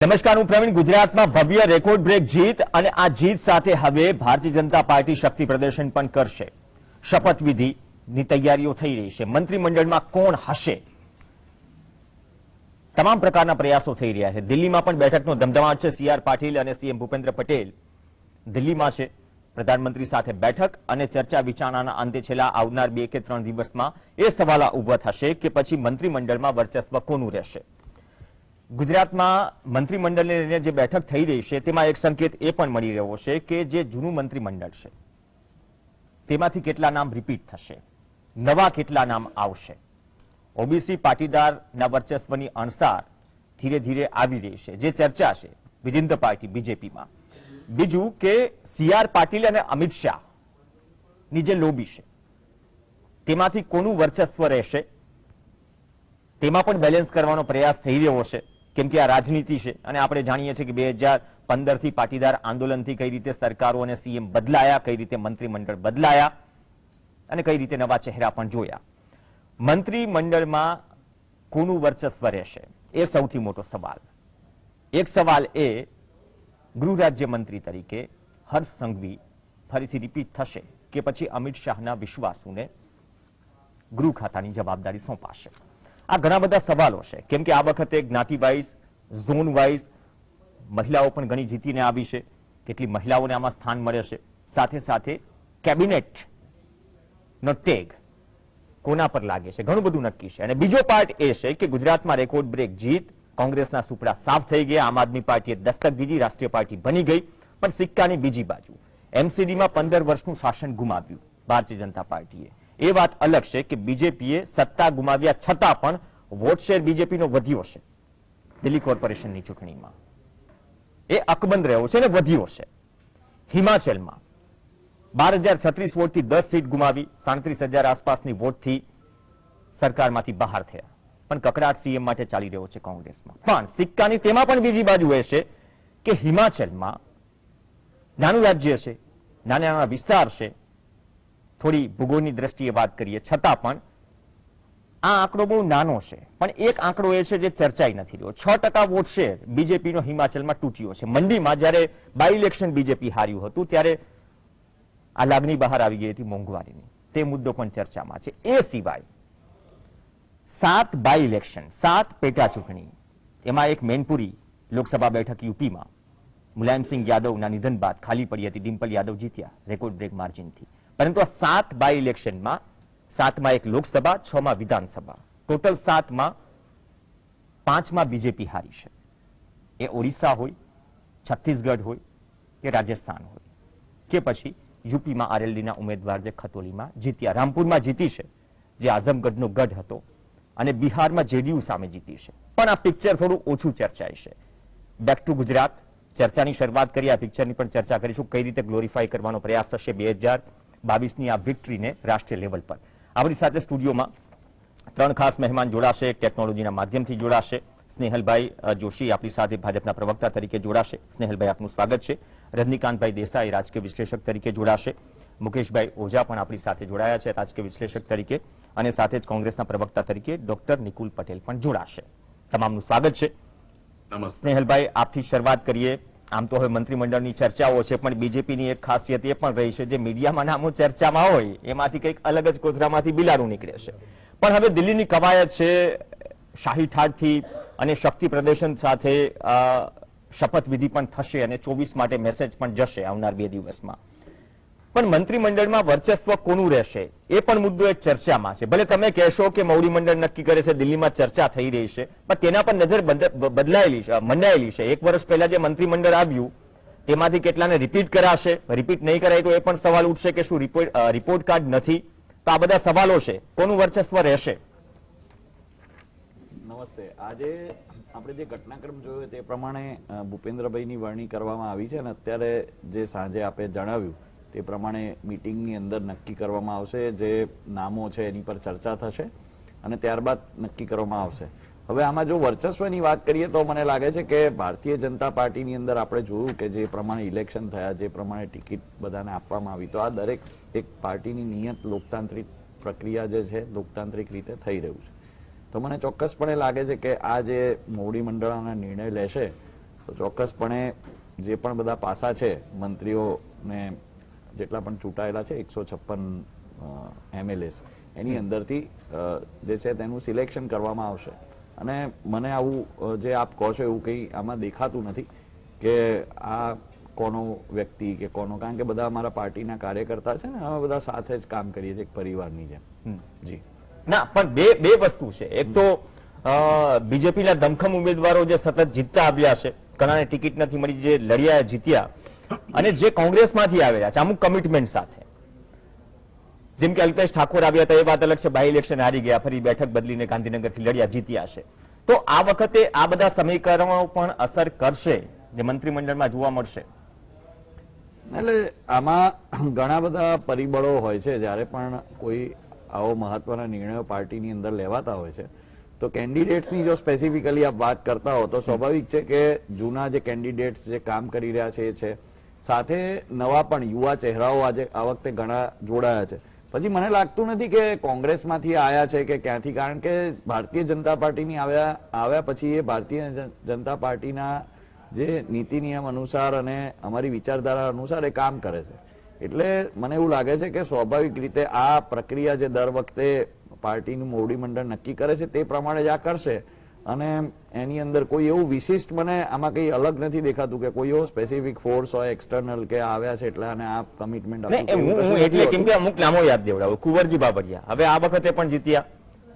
નમસ્કાર, હું પ્રવીણ. ગુજરાતમાં ભવ્ય રેકોર્ડ બ્રેક જીત અને આ જીત સાથે હવે ભારતીય જનતા પાર્ટી શક્તિ પ્રદર્શન પણ કરશે. શપથવિધિની તૈયારીઓ થઈ રહી છે. મંત્રીમંડળમાં કોણ હશે, તમામ પ્રકારના પ્રયાસો થઈ રહ્યા છે. દિલ્હીમાં પણ બેઠકનો ધમધમાટ છે. સી.આર. પાટીલ અને સીએમ ભૂપેન્દ્ર પટેલ દિલ્હીમાં છે. પ્રધાનમંત્રી સાથે બેઠક અને ચર્ચા વિચારણાના અંતે છેલ્લા આવનાર 2 કે 3 દિવસમાં એ સવાલ ઉભા થશે કે પછી મંત્રીમંડળમાં વર્ચસ્વ કોનું રહેશે. ગુજરાતમાં મંત્રીમંડળને લઈને જે બેઠક થઈ રહી છે તેમાં એક સંકેત એ પણ મળી રહ્યો છે કે જે જૂનું મંત્રીમંડળ છે તેમાંથી કેટલા નામ રિપીટ થશે, નવા કેટલા નામ આવશે. ઓબીસી પાટીદારના વર્ચસ્વની અણસાર ધીરે ધીરે આવી રહી છે, જે ચર્ચા છે વિધિન ધ પાર્ટી બીજેપીમાં. બીજું કે સી.આર. પાટીલ અને અમિત શાહની જે લોબી છે તેમાંથી કોનું વર્ચસ્વ રહેશે તેમાં પણ બેલેન્સ કરવાનો પ્રયાસ થઈ રહ્યો છે, કેમ કે આ રાજનીતિ છે. અને આપણે જાણીએ છીએ કે 2015થી પાટીદાર આંદોલનથી કઈ રીતે સરકારો અને સીએમ બદલાયા, કઈ રીતે મંત્રીમંડળ બદલાયા અને કઈ રીતે નવા ચહેરા પણ જોયા. મંત્રીમંડળમાં કોનું વર્ચસ્વ રહેશે એ સૌથી મોટો સવાલ. એક સવાલ એ ગૃહ રાજ્યમંત્રી તરીકે હર્ષ સંઘવી ફરીથી રિપીટ થશે કે પછી અમિત શાહના વિશ્વાસુને ગૃહ ખાતાની જવાબદારી સોંપાશે. આ ઘણા બધા સવાલો છે, કેમ કે આ વખતે જ્ઞાતિ વાઇઝ, ઝોન વાઇઝ મહિલાઓ પણ ઘણી જીતીને આવી છે. કેટલી મહિલાઓને આમાં સ્થાન મળે છે. સાથે સાથે કેબિનેટ નો ટેગ કોના પર લાગે છે, ઘણું બધું નક્કી છે. અને બીજો પાર્ટ એ છે કે ગુજરાતમાં રેકોર્ડ બ્રેક જીત, કોંગ્રેસના સુપડા સાફ થઈ ગયા, આમ આદમી પાર્ટીએ દસ્તક દીધી, રાષ્ટ્રીય પાર્ટી બની ગઈ. પણ સિક્કાની બીજી બાજુ એમસીડીમાં 15 વર્ષનું શાસન ગુમાવ્યું ભારતીય જનતા પાર્ટીએ. એ વાત અલગ છે કે બીજેપીએ સત્તા ગુમાવ્યા છતાં પણ વોટ શેર બીજેપીનો વધ્યો છે. દિલ્હી કોર્પોરેશનની ચૂંટણીમાં એ અકબંધ રહ્યો છે અને વધ્યો છે. હિમાચલમાં 12,036 વોટથી 10 સીટ ગુમાવી, 37,000 આસપાસની વોટથી સરકારમાંથી બહાર થયા. પણ કકડાટ સીએમ માટે ચાલી રહ્યો છે કોંગ્રેસમાં. પણ સિક્કાની તેમાં પણ બીજી બાજુ એ છે કે હિમાચલમાં નાનું રાજ્ય છે, નાના નાના વિસ્તાર છે, થોડી ભૂગોળની દ્રષ્ટિએ વાત કરીએ છતાં પણ આ આંકડો બહુ નાનો છે. પણ એક આંકડો એ છે જે ચર્ચાઈ નથી રહ્યો. 6% વોટ શેર બીજેપીનો હિમાચલમાં તૂટ્યો છે. મંડીમાં જ્યારે બાય ઇલેક્શન બીજેપી હાર્યું હતું ત્યારે આ લાગણી બહાર આવી ગઈ હતી મોંઘવારીની. તે મુદ્દો પણ ચર્ચામાં છે. એ સિવાય 7 બાય ઇલેક્શન, 7 પેટા ચૂંટણી, એમાં એક મેનપુરી લોકસભા બેઠક યુપીમાં મુલાયમસિંહ યાદવના નિધન બાદ ખાલી પડી હતી. ડિમ્પલ યાદવ જીત્યા રેકોર્ડ બ્રેક માર્જિનથી. પરંતુ આ 7 બાય ઇલેક્શનમાં 7માં એક લોકસભા, 6માં વિધાનસભા, ટોટલ 7માં 5માં બીજેપી હારી છે. એ ઓડિશા હોય, છત્તીસગઢ હોય કે રાજસ્થાન હોય કે પછી યુપીમાં આરએલડીના ઉમેદવાર જે ખતોલીમાં જીત્યા, રામપુરમાં જીતી છે જે આઝમગઢનો ગઢ હતો, અને બિહારમાં જેડીયુ સામે જીતી છે. પણ આ પિક્ચર થોડું ઓછું ચર્ચાય છે. બેક ટુ ગુજરાત ચર્ચાની શરૂઆત કરી, આ પિક્ચરની પણ ચર્ચા કરીશું. કઈ રીતે ગ્લોરીફાય કરવાનો પ્રયાસ થશે 2022ની આ વિક્ટરીને રાષ્ટ્રીય લેવલ પર. આપણી સાથે સ્ટુડિયોમાં 3 ખાસ મહેમાન જોડાશે. ટેકનોલોજીના માધ્યમથી જોડાશે. સ્નેહલભાઈ જોશી આપણી સાથે ભાજપના પ્રવક્તા તરીકે જોડાશે. સ્નેહલભાઈ, આપનું સ્વાગત છે. રજનીકાંતભાઈ દેસાઈ રાજકીય વિશ્લેષક તરીકે જોડાશે. મુકેશભાઈ ઓઝા પણ આપણી સાથે જોડાયા છે રાજકીય વિશ્લેષક તરીકે. અને સાથે જ કોંગ્રેસના પ્રવક્તા તરીકે ડોક્ટર નિકુલ પટેલ પણ જોડાશે. તમામનું સ્વાગત છે. સ્નેહલભાઈ, આપથી શરૂઆત કરીએ. આમ તો હવે મંત્રીમંડળની ચર્ચાઓ છે, પણ બીજેપીની એક ખાસિયત એ પણ રહી છે, જે મીડિયામાં નામો ચર્ચામાં હોય એમાંથી કંઈક અલગ જ કોથળામાંથી બિલાડું નીકળે છે. પણ હવે દિલ્હીની કવાયત છે, શાહી ઠાઠથી અને શક્તિ પ્રદર્શન સાથે શપથવિધિ પણ થશે અને 24 માટે મેસેજ પણ જશે આવનાર 2 દિવસમાં. પણ મંત્રીમંડળમાં વર્ચસ્વ કોનું રહેશે એ પણ મુદ્દો એક ચર્ચામાં છે. ભલે તમે કહેશો કે મોવડી મંડળ નક્કી કરે છે, દિલ્હીમાં ચર્ચા થઈ રહી છે, પણ તેના પર નજર મંડાયેલી છે. 1 વર્ષ પહેલા જે મંત્રીમંડળ આવ્યું તેમાંથી કેટલાને રિપીટ કરાશે, રિપીટ નહીં કરાય તો એ પણ સવાલ ઉઠશે કે શું રિપોર્ટ કાર્ડ નથી. તો આ બધા સવાલો છે. કોનું વર્ચસ્વ રહેશે? નમસ્તે. આજે આપણે જે ઘટનાક્રમ જોયો તે પ્રમાણે ભૂપેન્દ્રભાઈની વરણી કરવામાં આવી છે અને અત્યારે જે સાંજે આપણે જણાવ્યું તે પ્રમાણે મીટિંગની અંદર નક્કી કરવામાં આવશે. જે નામો છે એની પર ચર્ચા થશે અને ત્યારબાદ નક્કી કરવામાં આવશે. હવે આમાં જો વર્ચસ્વની વાત કરીએ તો મને લાગે છે કે ભારતીય જનતા પાર્ટીની અંદર આપણે જોયું કે જે પ્રમાણે ઇલેક્શન થયા, જે પ્રમાણે ટિકિટ બધાને આપવામાં આવી, તો આ દરેક એક પાર્ટીની નિયત લોકતાંત્રિક પ્રક્રિયા જે છે લોકતાંત્રિક રીતે થઈ રહ્યું છે. તો મને ચોક્કસપણે લાગે છે કે આ જે મોવડી મંડળના નિર્ણય લેશે તો ચોક્કસપણે જે પણ બધા પાસા છે મંત્રીઓને જેટલા પણ ચૂંટાયેલા છે 156 MLAs એની અંદરથી જે છે તેનું સિલેક્શન કરવામાં આવશે. અને મને આવું જે આપ કહો છો એવું કંઈ આમાં દેખાતું નથી કે આ કોનો વ્યક્તિ કે કોનો, કારણ કે બધા અમારા પાર્ટીના કાર્યકર્તા છે ને, અમે બધા સાથે જ કામ કરીએ છીએ એક પરિવારની જેમ. જી ના, પણ બે વસ્તુ છે. એક તો બીજેપીના દમખમ ઉમેદવારો જે સતત જીતતા આવ્યા છે, ઘણાને ટિકિટ નથી મળી, જે લડ્યા જીત્યા, અને જે કોંગ્રેસમાંથી આવેલા છે અમુક કમિટમેન્ટ સાથે, જેમ કે અલ્પેશ ઠાકોર આવ્યા હતા, એ વાત અલગ છે, બાય ઇલેક્શન હારી ગયા, ફરી બેઠક બદલીને ગાંધીનગરથી લડ્યા, જીત્યા છે. તો આ વખતે આ બધા સમીકરણો પણ અસર કરશે જે મંત્રીમંડળમાં જોવા મળશે. એટલે આમાં ઘણા બધા પરિબળો હોય છે. જ્યારે પણ કોઈ આવો મહત્વના નિર્ણયો પાર્ટીની અંદર લેવાતા હોય છે તો કેન્ડિડેટ્સની જો સ્પેસિફિકલી આપ વાત કરતા હો તો સ્વાભાવિક છે કે જૂના જે કેન્ડિડેટ્સ જે કામ કરી રહ્યા છે એ છે, સાથે નવા પણ યુવા ચહેરાઓ આજે આ વખતે ઘણા જોડાયા છે. પછી મને લાગતું નથી કે કોંગ્રેસમાંથી આયા છે કે ક્યાંથી, કારણ કે ભારતીય જનતા પાર્ટીની આવ્યા પછી એ ભારતીય જનતા પાર્ટીના જે નીતિ નિયમ અનુસાર અને અમારી વિચારધારા અનુસાર એ કામ કરે છે. એટલે મને એવું લાગે છે કે સ્વાભાવિક રીતે આ પ્રક્રિયા જે દર વખતે પાર્ટીનું મોવડી મંડળ નક્કી કરે છે તે પ્રમાણે જ આ કરશે. અને એની અંદર કોઈ એવું વિશિષ્ટ મને આમાં કઈ અલગ નથી દેખાતું કે કોઈ એવો સ્પેસિફિક ફોર્સ હોય એક્સટર્નલ કે આવ્યા છે એટલે અને આ કમિટમેન્ટ એટલે કેમ કે અમુક નામો યાદ દેવડાવો. કુંવરજી બાબરિયા હવે આ વખતે પણ જીત્યા,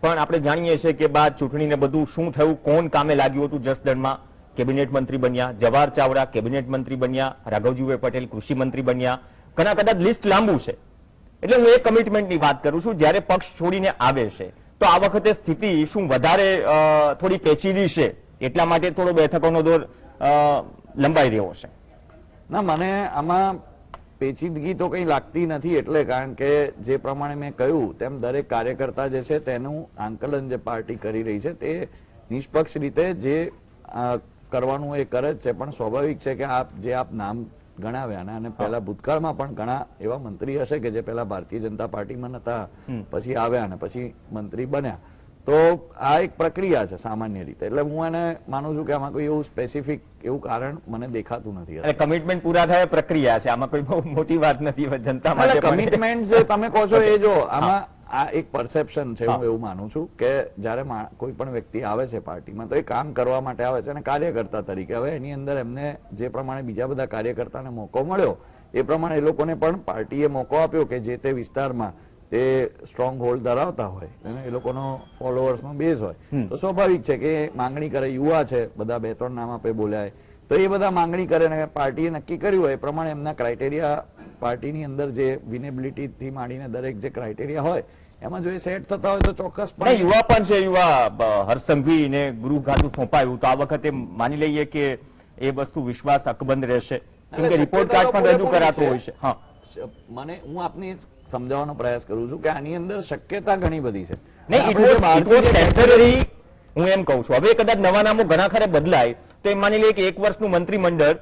પણ આપણે જાણીએ છીએ કે બાદ ચૂંટણીને બધું શું થયું, કોણ કામે લાગ્યું હતું, જસદણમાં કેબિનેટ મંત્રી બન્યા, જવાહર ચાવડા કેબિનેટ મંત્રી બન્યા, રાઘવજીભાઈ પટેલ કૃષિ મંત્રી બન્યા, ઘણા કદાચ લિસ્ટ લાંબુ છે. એટલે હું એ કમિટમેન્ટની વાત કરું છું. જ્યારે પક્ષ છોડીને આવે છે તો આ વખતે સ્થિતિ શું વધારે થોડી પેચીદી છે, એટલા માટે થોડો બેઠકોનો દોર લંબાઈ રહ્યો છે? ના, મને આમાં પેચીદગી તો કંઈ લાગતી નથી. એટલે કારણ કે જે પ્રમાણે મેં કહ્યું તેમ દરેક કાર્યકર્તા જે છે તેનું આંકલન જે પાર્ટી કરી રહી છે તે નિષ્પક્ષ રીતે જે કરવાનું એ કરે જ છે. પણ સ્વાભાવિક છે કે આપ નામ ગણાવ્યા અને પહેલા ભૂતકાળમાં પણ ઘણા એવા મંત્રી હશે કે જે પહેલા ભારતીય જનતા પાર્ટીમાં નતા, પછી આવ્યા અને પછી મંત્રી બન્યા. તો આ એક પ્રક્રિયા છે સામાન્ય રીતે. એટલે હું એને માનું છું કે આમાં કોઈ એવું સ્પેસિફિક એવું કારણ મને દેખાતું નથી. એટલે કમિટમેન્ટ પૂરા થાય પ્રક્રિયા છે, આમાં કોઈ બહુ મોટી વાત નથી જનતા માટે. કમિટમેન્ટ જે તમે કહો છો એ જો આમાં આ એક પરસેપ્શન છે. હું એવું માનું છું કે જ્યારે કોઈ પણ વ્યક્તિ આવે છે પાર્ટીમાં તો એ કામ કરવા માટે આવે છે અને કાર્યકર્તા તરીકે. હવે એની અંદર એમને જે પ્રમાણે બીજા બધા કાર્યકર્તાને મોકો મળ્યો એ પ્રમાણે એ લોકોને પણ પાર્ટીએ મોકો આપ્યો કે જે તે વિસ્તારમાં તે સ્ટ્રોંગ હોલ્ડ ધરાવતા હોય અને એ લોકોનો ફોલોઅર્સનો બેઝ હોય તો સ્વાભાવિક છે કે માંગણી કરે. યુવા છે, બધા 2-3 નામ આપે બોલ્યા તો એ બધા માંગણી કરે અને પાર્ટીએ નક્કી કર્યું હોય એ પ્રમાણે એમના ક્રાઇટેરિયા પાર્ટીની અંદર જે વિનેબિલિટી થી માંડીને દરેક જે ક્રાઇટેરિયા હોય એમાં જો એ સેટ થતા હોય તો ચોક્કસ યુવા પણ છે. યુવા હર્ષસંઘવી ને ગૃહ ખાતું સોંપાયું તો આ વખતે માની લઈએ કે એ વસ્તુ વિશ્વાસ અકબંધ રહેશે, કેમ કે રિપોર્ટ કાર્ડ પણ રજૂ કરાતો હોય છે. હા, હું આપને સમજાવવાનો પ્રયાસ કરું છું કે આની અંદર શક્યતા ઘણી બધી છે. હું એમ કહું છું હવે કદાચ નવા નામો ઘણા ખરે બદલાય તો એમ માની લઈએ કે 1 વર્ષનું મંત્રીમંડળ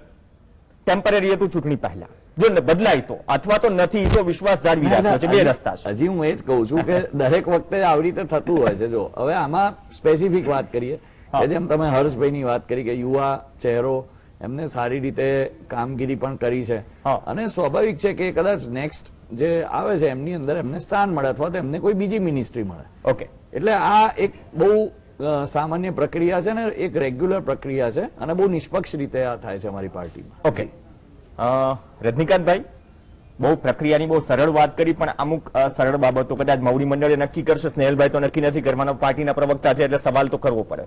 ટેમ્પરરી હતું ચૂંટણી પહેલા, જો બદલાય તો, અથવા તો નથી તો વિશ્વાસ જાળવી રાખવો છે. 2 રસ્તા છે. હજી હું એ જ કહું છું કે દરેક વખતે આવી રીતે થતું હોય છે. જો હવે આમાં સ્પેસિફિક વાત કરીએ કે જેમ તમે હર્ષભાઈની વાત કરી કે યુવા ચહેરો, એમને સારી રીતે કામગીરી પણ કરી છે અને સ્વાભાવિક છે કે કદાચ નેક્સ્ટ જે આવે છે એમની અંદર એમને સ્થાન મળે અથવા તો એમને કોઈ બીજી મિનિસ્ટ્રી મળે. ઓકે, એટલે આ એક બહુ સામાન્ય પ્રક્રિયા છે ને એક રેગ્યુલર પ્રક્રિયા છે અને બહુ નિષ્પક્ષ રીતે આ થાય છે અમારી પાર્ટીમાં. ઓકે, રજનીકાંતભાઈ બહુ પ્રક્રિયાની બહુ સરળ વાત કરી, પણ અમુક સરળ બાબતો કદાચ મોવડી મંડળે નક્કી કરશે. સ્નેહલભાઈ તો નક્કી નથી કરવાના, પાર્ટીના પ્રવક્તા છે એટલે સવાલ તો કરવો પડે.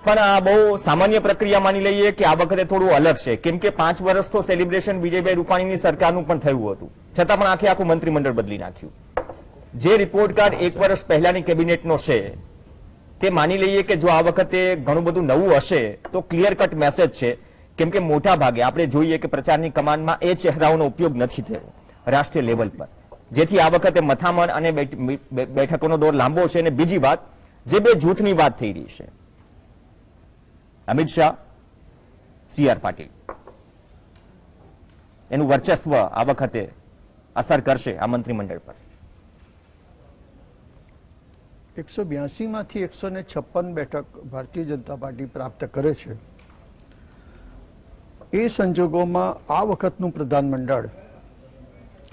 પણ આ બહુ સામાન્ય પ્રક્રિયા માની લઈએ કે આ વખતે થોડું અલગ છે, કેમ કે 5 વર્ષ તો સેલિબ્રેશન વિજયભાઈ રૂપાણીની સરકારનું પણ થયું હતું, છતાં પણ આખું મંત્રીમંડળ બદલી નાખ્યું. જે રિપોર્ટ કાર્ડ 1 વર્ષ પહેલાની કેબિનેટનો છે તે માની લઈએ કે જો આ વખતે ઘણું બધું નવું હશે તો ક્લિયર કટ મેસેજ છે, કેમ કે મોટા ભાગે આપણે જોઈએ કે પ્રચારની કમાનમાં એ ચહેરાઓનો ઉપયોગ નથી થયો રાષ્ટ્રીય લેવલ પર, જેથી આ વખતે મથામણ અને બેઠકોનો દોર લાંબો છે. અને બીજી વાત, જે 2 જૂથની વાત થઈ રહી છે, અમિત શાહ, CR પાટીલ, એનું વર્ચસ્વ આ વખતે અસર કરશે આ મંત્રીમંડળ પર? 182 માંથી 156 બેઠક ભારતીય જનતા પાર્ટી પ્રાપ્ત કરે છે એ સંજોગોમાં આ વખતનું પ્રધાનમંડળ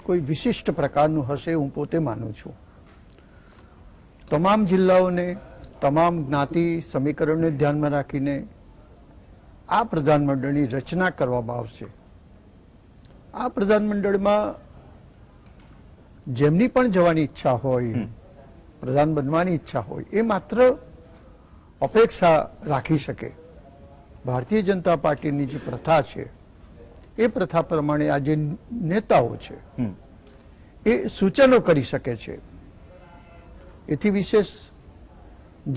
કોઈ વિશિષ્ટ પ્રકારનું હશે હું પોતે માનું છું. તમામ જિલ્લાઓને, તમામ જ્ઞાતિ સમીકરણોને ધ્યાનમાં રાખીને આ પ્રધાનમંડળની રચના કરવામાં આવશે. આ પ્રધાનમંડળમાં જેમની પણ જવાની ઈચ્છા હોય, પ્રધાન બનવાની ઈચ્છા હોય, એ માત્ર અપેક્ષા રાખી શકે. ભારતીય જનતા પાર્ટીની જે પ્રથા છે એ પ્રથા પ્રમાણે આ જે નેતાઓ છે એ સૂચનો કરી શકે છે. એથી વિશેષ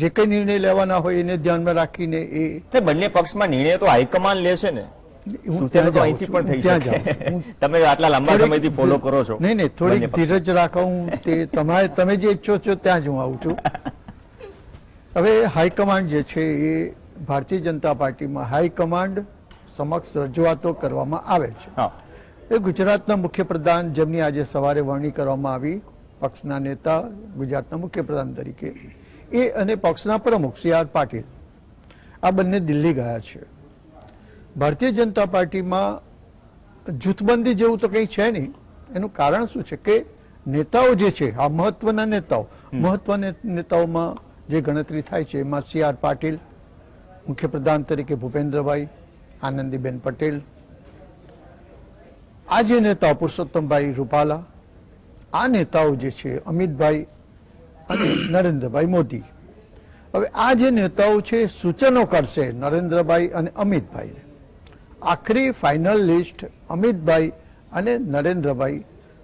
જે કઈ નિર્ણય લેવાના હોય એને ધ્યાનમાં રાખીને એ બંને પક્ષમાં નિર્ણય તો હાઈકમાન્ડ લે છે ને. સૂચનો તો અહીંથી પણ થઈ શકે. તમે આટલા લાંબા સમયથી ફોલો કરો છો. નહીં, થોડીક ધીરજ રાખો. હું તે તમે જે ઈચ્છો છો ત્યાં જ હું આવું છું. હવે હાઈકમાન્ડ જે છે એ ભારતીય જનતા પાર્ટીમાં હાઈકમાન્ડ સમક્ષ રજૂઆતો કરવામાં આવે છે. એ ગુજરાતના મુખ્યપ્રધાન, જેમની આજે સવારે વરણી કરવામાં આવી, પક્ષના નેતા ગુજરાતના મુખ્યપ્રધાન તરીકે, એ અને પક્ષના પ્રમુખ CR પાટીલ, આ બંને દિલ્હી ગયા છે. ભારતીય જનતા પાર્ટીમાં જૂથબંધી જેવું તો કંઈ છે નહીં. એનું કારણ શું છે કે નેતાઓ જે છે, આ મહત્વના નેતાઓમાં જે ગણતરી થાય છે એમાં CR પાટીલ, મુખ્યપ્રધાન તરીકે ભૂપેન્દ્રભાઈ, આનંદીબેન પટેલ, આ જે નેતાઓ પુરુષોત્તમભાઈ રૂપાલા, આ નેતાઓ જે છે અમિતભાઈ અને નરેન્દ્રભાઈ મોદી. હવે આ જે નેતાઓ છે સૂચનો કરશે નરેન્દ્રભાઈ અને અમિતભાઈને. આખરી ફાઇનલ લિસ્ટ અમિતભાઈ અને નરેન્દ્રભાઈ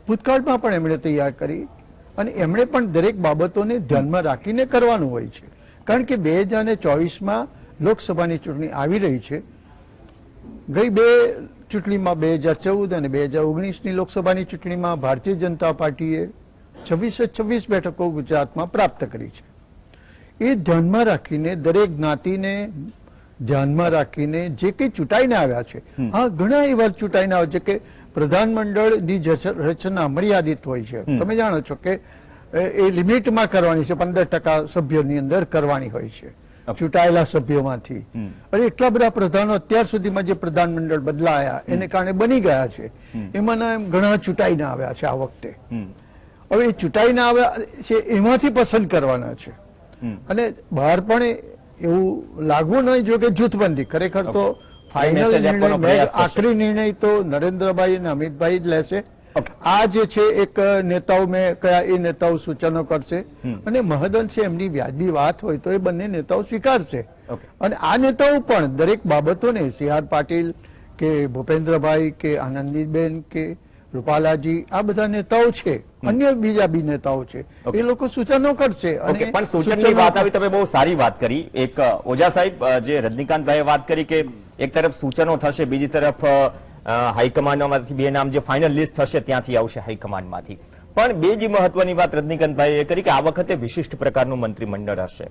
ભૂતકાળમાં પણ એમણે તૈયાર કરી અને એમણે પણ દરેક બાબતોને ધ્યાનમાં રાખીને કરવાનું હોય છે. કારણ કે 2024માં લોકસભાની ચૂંટણી આવી રહી છે. ગઈ બે ચૂંટણીમાં 2014 અને 2019ની લોકસભાની ચૂંટણીમાં ભારતીય જનતા પાર્ટીએ 26 બેઠકો ગુજરાતમાં પ્રાપ્ત કરી છે. એ ધ્યાનમાં રાખીને દરેક જ્ઞાતિને ધ્યાનમાં રાખીને જે કંઈ ચૂંટાઈને આવ્યા છે, હા ઘણા એવા ચૂંટાઈને આવ્યા છે કે પ્રધાનમંડળની રચના મર્યાદિત હોય છે. તમે જાણો છો કે એ લિમિટમાં કરવાની છે, 15% સભ્યોની અંદર કરવાની હોય છે ચૂંટાયેલા સભ્યોમાંથી. અને એટલા બધા પ્રધાનો અત્યાર સુધીમાં જે પ્રધાનમંડળ બદલાયા એને કારણે બની ગયા છે, એમાંના ઘણા ચૂંટાઈને આવ્યા છે આ વખતે. હવે એ ચૂંટાઈને આવ્યા છે એમાંથી પસંદ કરવાના છે. અને બહાર પણ એવું લાગવું નહીં જોઈએ કે જૂથબંધી. ખરેખર તો ફાઇનલ નિર્ણય, આખરી નિર્ણય તો નરેન્દ્રભાઈ અને અમિતભાઈ જ લેશે. આ જે છે એક નેતાઓ મેં કયા એ નેતાઓ સૂચનો કરશે અને મહદઅંશે એમની વ્યાજબી વાત હોય તો એ બંને નેતાઓ સ્વીકારશે. અને આ નેતાઓ પણ દરેક બાબતોને CR પાટીલ કે ભૂપેન્દ્રભાઈ કે આનંદીબેન કે રૂપાલાજી, આ બધા નેતાઓ છે, અન્ય બીજા બી નેતાઓ છે, એ લોકો સૂચનો કરશે. અને પણ સૂચનની વાત આવી, તમે બહુ સારી વાત કરી. એક ઓઝા સાહેબ, જે રજનીકાંતભાઈએ વાત કરી કે એક તરફ સૂચનો થશે, બીજી તરફ હાઈકમાન્ડમાંથી બે નામ જે ફાઇનલ લિસ્ટ થશે ત્યાંથી આવશે હાઈકમાન્ડમાંથી. પણ બે જે મહત્વની વાત રજનીકાંતભાઈએ કરી કે આ વખતે વિશિષ્ટ પ્રકારનું મંત્રીમંડળ હશે,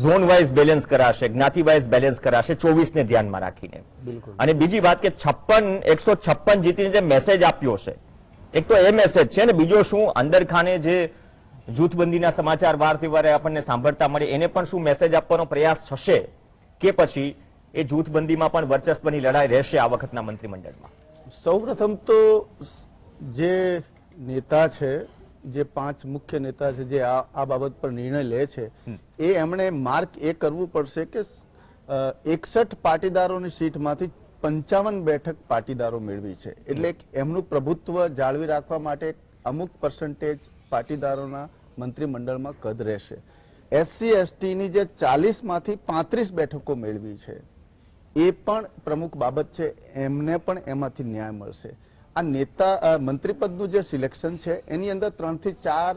ઝોન વાઇઝ બેલેન્સ કરાશે, જ્ઞાતિ વાઇઝ બેલેન્સ કરાશે, 24 ને ધ્યાનમાં રાખીને. અને બીજી વાત કે 156 જીતીને જે મેસેજ આપ્યો છે, એક તો એ મેસેજ છે ને બીજો શું અંદર ખાને જે જૂથબંધીના સમાચાર વાર તહેવારે આપણને સાંભળતા મળે એને પણ શું મેસેજ આપવાનો પ્રયાસ થશે કે પછી એ જૂથબંધીમાં પણ વર્ચસ્વની લડાઈ રહેશે આ વખતના મંત્રીમંડળમાં? સૌપ્રથમ તો જે નેતા છે, જે 5 મુખ્ય નેતા છે જે આ બાબત પર નિર્ણય લે છે, એ એમણે માર્ક એ કરવું પડશે કે 61 પાટીદારોની સીટમાંથી 55 બેઠક પાટીદારો મેળવી છે. એટલે એમનું પ્રભુત્વ જાળવી રાખવા માટે અમુક પર્સન્ટેજ પાટીદારોના મંત્રીમંડળમાં કદ રહેશે. SC/ST ની જે 40માંથી 35 બેઠકો મેળવી છે એ પણ પ્રમુખ બાબત છે, એમને પણ એમાંથી ન્યાય મળશે. આ નેતા મંત્રીપદનું જે સિલેક્શન છે એની અંદર 3 થી 4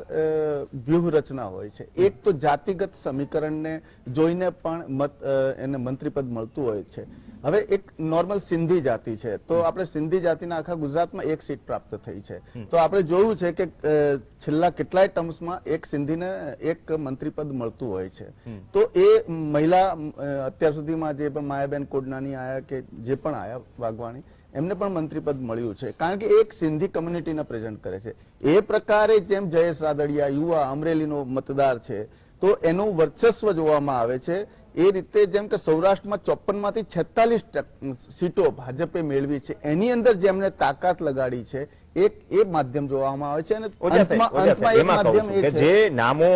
વ્યૂહરચના હોય છે. એક તો જાતિગત સમીકરણને જોઈને પણ એને મંત્રીપદ મળતું હોય છે. હવે એક નોર્મલ સિંધી જાતિ છે તો આપણે સિંધી જાતિના આખા ગુજરાતમાં 1 સીટ પ્રાપ્ત થઈ છે. તો આપણે જોયું છે કે છેલ્લા કેટલાય ટર્મ્સમાં એક સિંધીને 1 મંત્રીપદ મળતું હોય છે. તો એ મહિલા અત્યાર સુધીમાં જે પણ માયાબેન કોડનાની આયા કે જે પણ આયા વાઘવાણી, એમને પણ મંત્રીપદ મળ્યું છે કારણ કે એક સિંધી કમ્યુનિટીને પ્રેઝન્ટ કરે છે. એ પ્રકારે જેમ જયેશ રાદડિયા યુવા અમરેલીનો મતદાર છે તો એનું વર્ચસ્વ જોવામાં આવે છે. એ રીતે જેમ કે સૌરાષ્ટ્રમાં 54 માંથી 46 સીટો ભાજપે મેળવી છે, એની અંદર જેમને તાકાત લગાડી છે એ માધ્યમ જોવામાં આવે છે. અને અંતમાં એક માધ્યમ એ છે જે નામો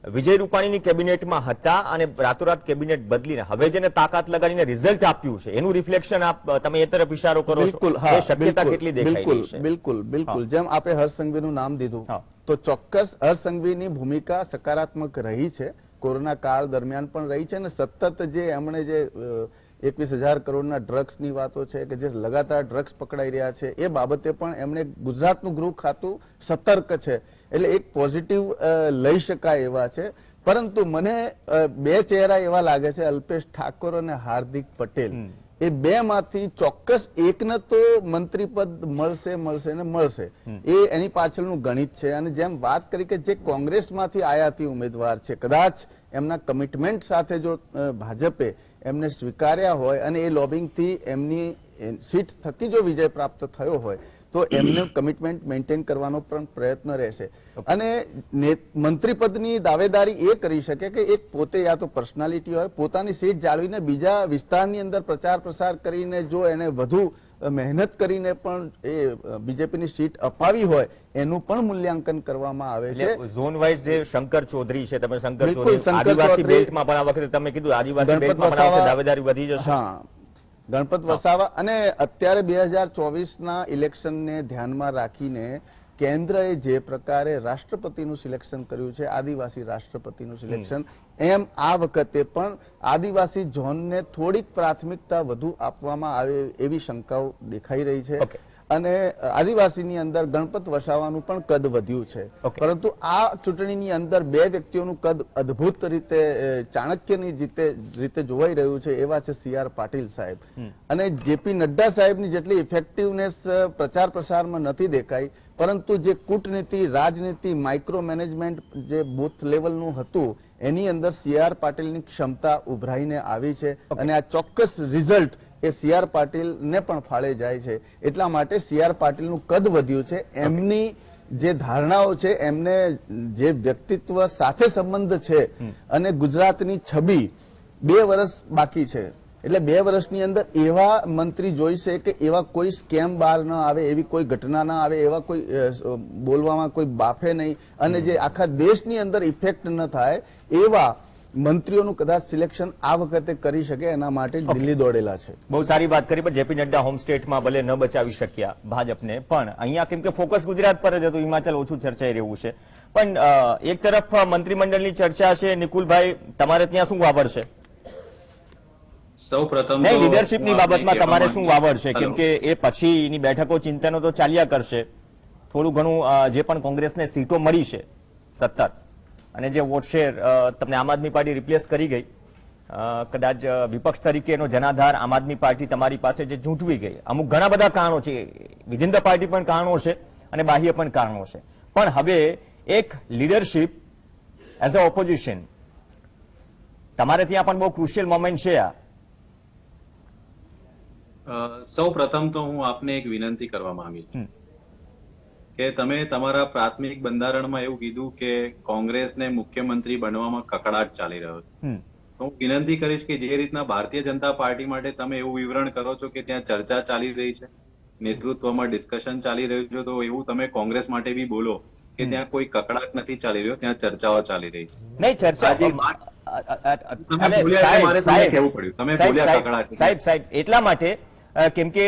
વિજય રૂપાણીની કેબિનેટમાં હતા અને રાતોરાત કેબિનેટ બદલીને હવે જેને તાકાત લગાડીને રિઝલ્ટ આપ્યું છે એનું રિફ્લેક્શન તમે એ તરફ ઇશારો કરો છો. બિલકુલ, હા, એ શક્યતા કેટલી દેખાઈ રહી છે? બિલકુલ જેમ આપે હર્ષ સંઘવીનું નામ દીધું તો ચોક્કસ હર્ષ સંઘવીની ભૂમિકા સકારાત્મક રહી છે, કોરોના કાળ દરમિયાન પણ રહી છે. અને સતત જે એમણે જે 21,000 કરોડના ડ્રગ્સની વાતો છે કે જે લગાતાર ડ્રગ્સ પકડાઈ રહ્યા છે એ બાબતે પણ એમણે ગુજરાતનું ગૃહ ખાતું સતર્ક છે, એટલે એક પોઝિટિવ લઈ શકાય એવા છે. પરંતુ મને બે ચહેરા એવા લાગે છે, અલ્પેશ ઠાકોર અને હાર્દિક પટેલ, એ બે માંથી ચોક્કસ એકને તો મંત્રી પદ મળશે ને મળશે, એ એની પાછળનું ગણિત છે. અને જેમ વાત કરી કે જે કોંગ્રેસમાંથી આયાતી ઉમેદવાર છે, કદાચ એમના કમિટમેન્ટ સાથે જો ભાજપે એમને સ્વીકાર્યા હોય અને એ લોબિંગથી એમની સીટ થકી જો વિજય પ્રાપ્ત થયો હોય તો એમને કમિટમેન્ટ મેન્ટેન કરવાનો પણ પ્રયત્ન રહેશે. અને મંત્રી પદની દાવેદારી એ કરી શકે કે એક પોતે યા તો પર્સનાલિટી હોય, પોતાની સીટ જાળવીને બીજા વિસ્તારની અંદર પ્રચાર પ્રસાર કરીને જો એને વધુ મહેનત કરીને પણ એ બીજેપીની સીટ અપાવી હોય એનું પણ મૂલ્યાંકન કરવામાં આવે છે. ઝોન વાઇઝ જે શંકર ચૌધરી છે, તમે શંકર ચૌધરી આદિવાસી બેલ્ટમાં પણ આ વખતે તમે કીધું આદિવાસી બેલ્ટમાં પણ આ વખતે દાવેદારી વધી જશે. હા, ગણપત વસાવા. અને અત્યારે 2024ના ઇલેક્શનને ધ્યાનમાં રાખીને કેન્દ્રએ જે પ્રકારે રાષ્ટ્રપતિનું સિલેક્શન કર્યું છે, આદિવાસી રાષ્ટ્રપતિનું સિલેક્શન, એમ આ વખતે પણ આદિવાસી ઝોનને થોડીક પ્રાથમિકતા વધુ આપવામાં આવે એવી શંકાઓ દેખાઈ રહી છે. અને આદિવાસીની અંદર ગણપત વસાવાનું પણ કદ વધ્યું છે. પરંતુ આ ચૂંટણીની અંદર બે વ્યક્તિઓનું કદ અદભુત રીતે ચાણક્યની રીતે જોવાઈ રહ્યું છે, એવા છે CR પાટીલ સાહેબ અને JP નડ્ડા સાહેબની જેટલી ઇફેક્ટિવનેસ પ્રચાર પ્રસારમાં નથી દેખાઈ, પરંતુ જે કૂટનીતિ, રાજનીતિ, માઇક્રો મેનેજમેન્ટ જે બુથ લેવલનું હતું એની અંદર CR પાટીલની ક્ષમતા ઉભરાઈને આવી છે. અને આ ચોક્કસ રિઝલ્ટ એ CR પાટીલને પણ ફાળે જાય છે. એટલા માટે CR પાટીલનું કદ વધ્યું છે. એમની જે ધારણાઓ છે, એમને જે વ્યક્તિત્વ સાથે સંબંધ છે અને ગુજરાતની છબી 2 વર્ષ બાકી છે, એટલે 2 વર્ષની અંદર એવા મંત્રી જોઈશે કે એવા કોઈ સ્કેમ બહાર ન આવે, એવી કોઈ ઘટના ના આવે, એવા કોઈ બોલવામાં કોઈ બાફે નહીં અને જે આખા દેશની અંદર ઇફેક્ટ ન થાય એવા મંત્રીઓનું કદાચ સિલેક્શન આ વખતે કરી શકે, એના માટે દિલ્હી દોડેલા છે. બહુ સારી વાત કરી, પણ JP નડ્ડા હોમ સ્ટેટમાં ભલે ન બચાવી શક્યા ભાજપને, પણ અહીંયા કેમ કે ફોકસ ગુજરાત પર જ હતું, હિમાચલ ઓછું ચર્ચાઈ રહ્યું છે. પણ એક તરફ મંત્રીમંડળની ચર્ચા છે, નિકુલભાઈ તમારે ત્યાં શું વાવડ છે? સૌપ્રથમ લીડરશીપની બાબતમાં તમારે શું વાવડ છે? કેમ કે એ પછીની બેઠકો ચિંતનો તો ચાલ્યા કરશે, થોડું ઘણું જે પણ કોંગ્રેસને સીટો મળી છે સતત, અને જે વોટ શેર તમને આમ આદમી પાર્ટી રિપ્લેસ કરી ગઈ, કદાચ વિપક્ષ તરીકેનો જનાધાર આમ આદમી પાર્ટી તમારી પાસે જે ઝૂંટવી ગઈ, અમુક ઘણા બધા કારણો છે, વિધિન ધ પાર્ટી પણ કારણો છે અને બાહ્ય પણ કારણો છે, પણ હવે એક લીડરશીપ એઝ અ ઓપોઝિશન તમારે ત્યાં પણ બહુ ક્રુશિયલ મોમેન્ટ છે આ. સૌ પ્રથમ તો હું આપને એક વિનંતી કરવા માંગુ છું કે તમે તમારા પ્રાથમિક બંધારણમાં એવું કીધું કે કોંગ્રેસને મુખ્યમંત્રી બનવામાં કકડાટ ચાલી રહ્યો છે. તો હું વિનંતી કરીશ કે જે રીતના ભારતીય જનતા પાર્ટી માટે તમે એવું વિવરણ કરો છો કે ત્યાં ચર્ચા ચાલી રહી છે, નેતૃત્વમાં ડિસ્કશન ચાલી રહ્યું છે, તો એવું તમે કોંગ્રેસ માટે બી બોલો કે ત્યાં કોઈ કકડાટ નથી ચાલી રહ્યો, ત્યાં ચર્ચાઓ ચાલી રહી છે. નહીં, ચર્ચા સાહેબ એટલા માટે કેમ કે